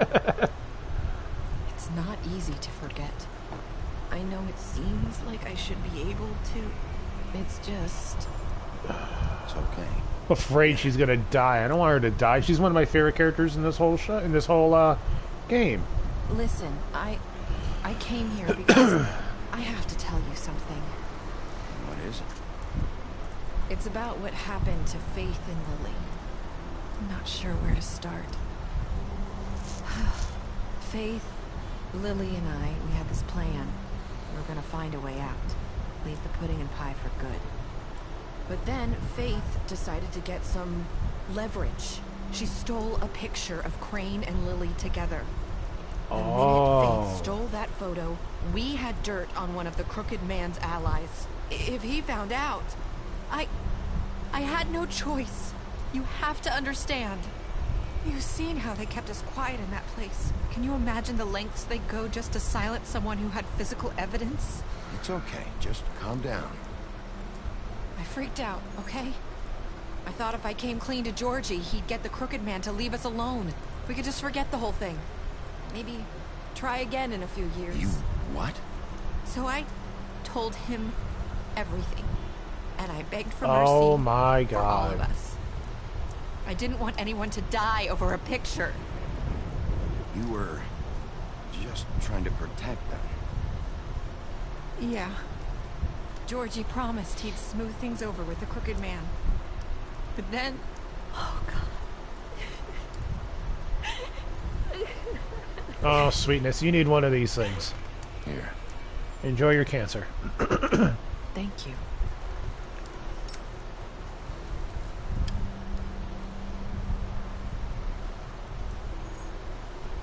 It's not easy to forget. I know it seems like I should be able to. It's just... It's okay. I'm afraid she's gonna die. I don't want her to die. She's one of my favorite characters in this whole show, in this whole game. Listen, I came here because I have to tell you something. What is it? It's about what happened to Faith and Lily. I'm not sure where to start. Faith, Lily, and I, we had this plan. We were gonna find a way out. Leave the pudding and pie for good. But then Faith decided to get some leverage. She stole a picture of Crane and Lily together. The minute Faith stole that photo, we had dirt on one of the Crooked Man's allies. If he found out, I had no choice. You have to understand. You've seen how they kept us quiet in that place. Can you imagine the lengths they go just to silence someone who had physical evidence? It's okay. Just calm down. I freaked out, okay? I thought if I came clean to Georgie, he'd get the Crooked Man to leave us alone. We could just forget the whole thing. Maybe try again in a few years. You what? So I told him everything. And I begged for mercy Oh my for all of God. us. I didn't want anyone to die over a picture. You were just trying to protect them. Yeah. Georgie promised he'd smooth things over with the Crooked Man. But then... Oh, God. Oh, sweetness. You need one of these things. Here. Enjoy your cancer. Thank you.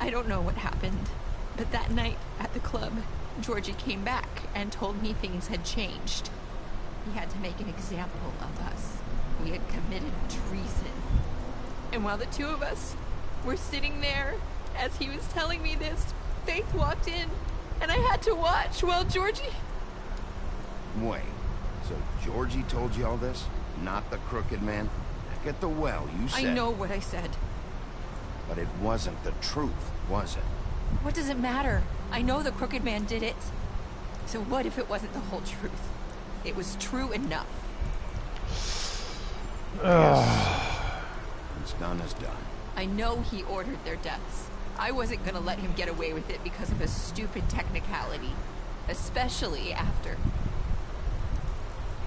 I don't know what happened, but that night at the club, Georgie came back and told me things had changed. He had to make an example of us. We had committed treason. And while the two of us were sitting there, as he was telling me this, Faith walked in, and I had to watch while Georgie... Wait, so Georgie told you all this? Not the crooked man? Back at the well, you said... I know what I said. But it wasn't the truth, was it? What does it matter? I know the crooked man did it. So what if it wasn't the whole truth? It was true enough. What's done is done. I know he ordered their deaths. I wasn't gonna let him get away with it because of a stupid technicality. Especially after...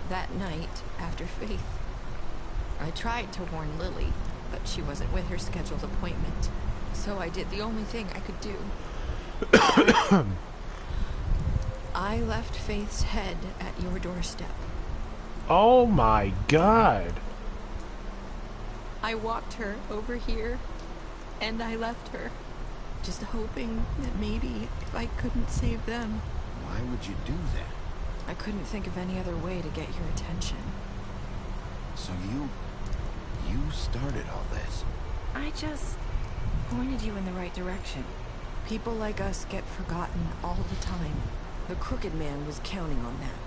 that night, after Faith. I tried to warn Lily, but she wasn't with her scheduled appointment. So I did the only thing I could do. I left Faith's head at your doorstep. Oh my God. I walked her over here, and I left her, just hoping that maybe if I couldn't save them. Why would you do that? I couldn't think of any other way to get your attention. So you started all this? I just pointed you in the right direction. People like us get forgotten all the time. The crooked man was counting on that.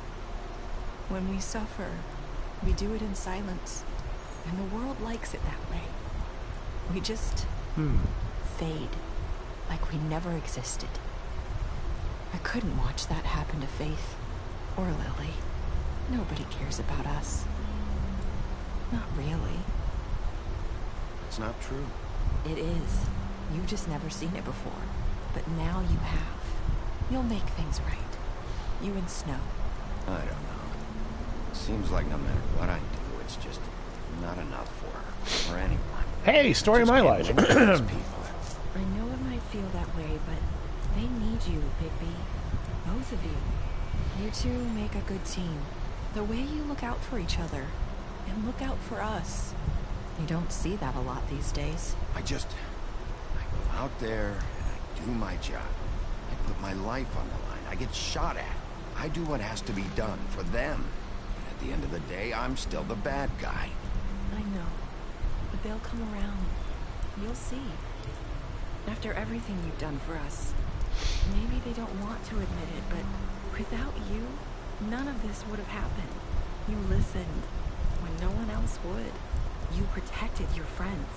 When we suffer, we do it in silence. And the world likes it that way. We just fade, like we never existed. I couldn't watch that happen to Faith, or Lily. Nobody cares about us. Not really. It's not true. It is. You've just never seen it before. But now you have. You'll make things right. You and Snow. I don't know. Seems like no matter what I do, it's just not enough for her, or anyone. Hey, story of my life. I know it might feel that way, but they need you, Bigby. Both of you. You two make a good team. The way you look out for each other, and look out for us. You don't see that a lot these days. I go out there, and I do my job. I put my life on the line. I get shot at. I do what has to be done for them. And at the end of the day, I'm still the bad guy. I know. But they'll come around. You'll see. After everything you've done for us. Maybe they don't want to admit it, but without you, none of this would have happened. You listened when no one else would. You protected your friends,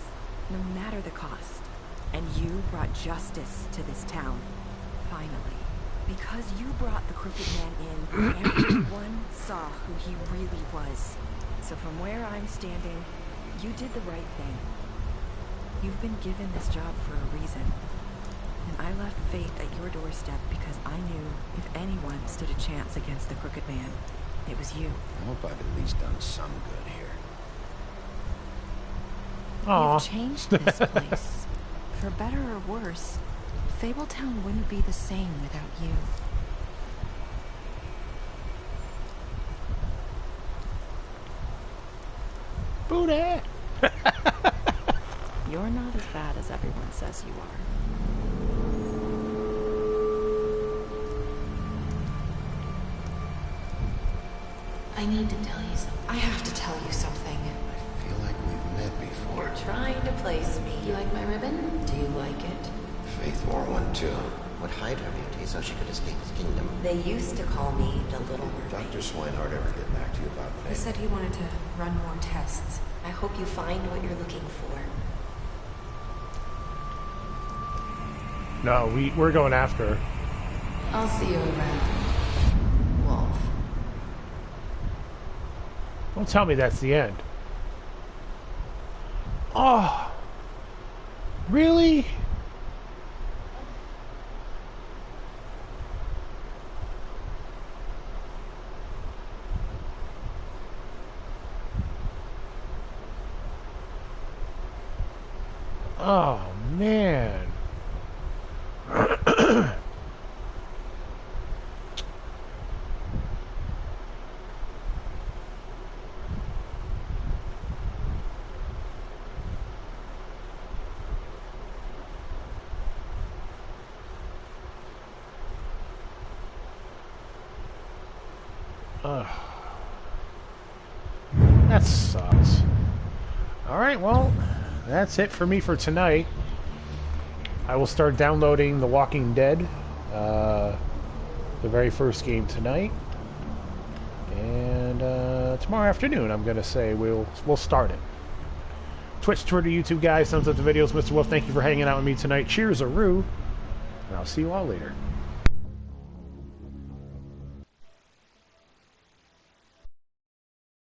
no matter the cost. And you brought justice to this town. Finally. Because you brought the crooked man in, everyone saw who he really was. So from where I'm standing, you did the right thing. You've been given this job for a reason. And I left Faith at your doorstep because I knew if anyone stood a chance against the crooked man, it was you. I hope I've at least done some good here. Aww. You've changed this place. For better or worse, Fabletown wouldn't be the same without you. Booty! You're not as bad as everyone says you are. I need to tell you something. I have to tell you something. I feel like we've met before. You're trying to place me. You like my ribbon? Do you like it? Faith wore one too. Would hide her beauty so she could escape his kingdom. They used to call me the Little Mermaid. Dr. Swinehart ever get back to you about Faith? He said he wanted to run more tests. I hope you find what you're looking for. No, we're going after her. I'll see you around, Wolf. Don't tell me that's the end. Oh. Really? Oh, man. That sucks. Alright, well, that's it for me for tonight. I will start downloading The Walking Dead, the very first game tonight. And tomorrow afternoon, I'm going to say we'll start it. Twitch, Twitter, YouTube, guys, thumbs up the videos. Mr. Wolf, thank you for hanging out with me tonight. Cheers-a-roo. And I'll see you all later.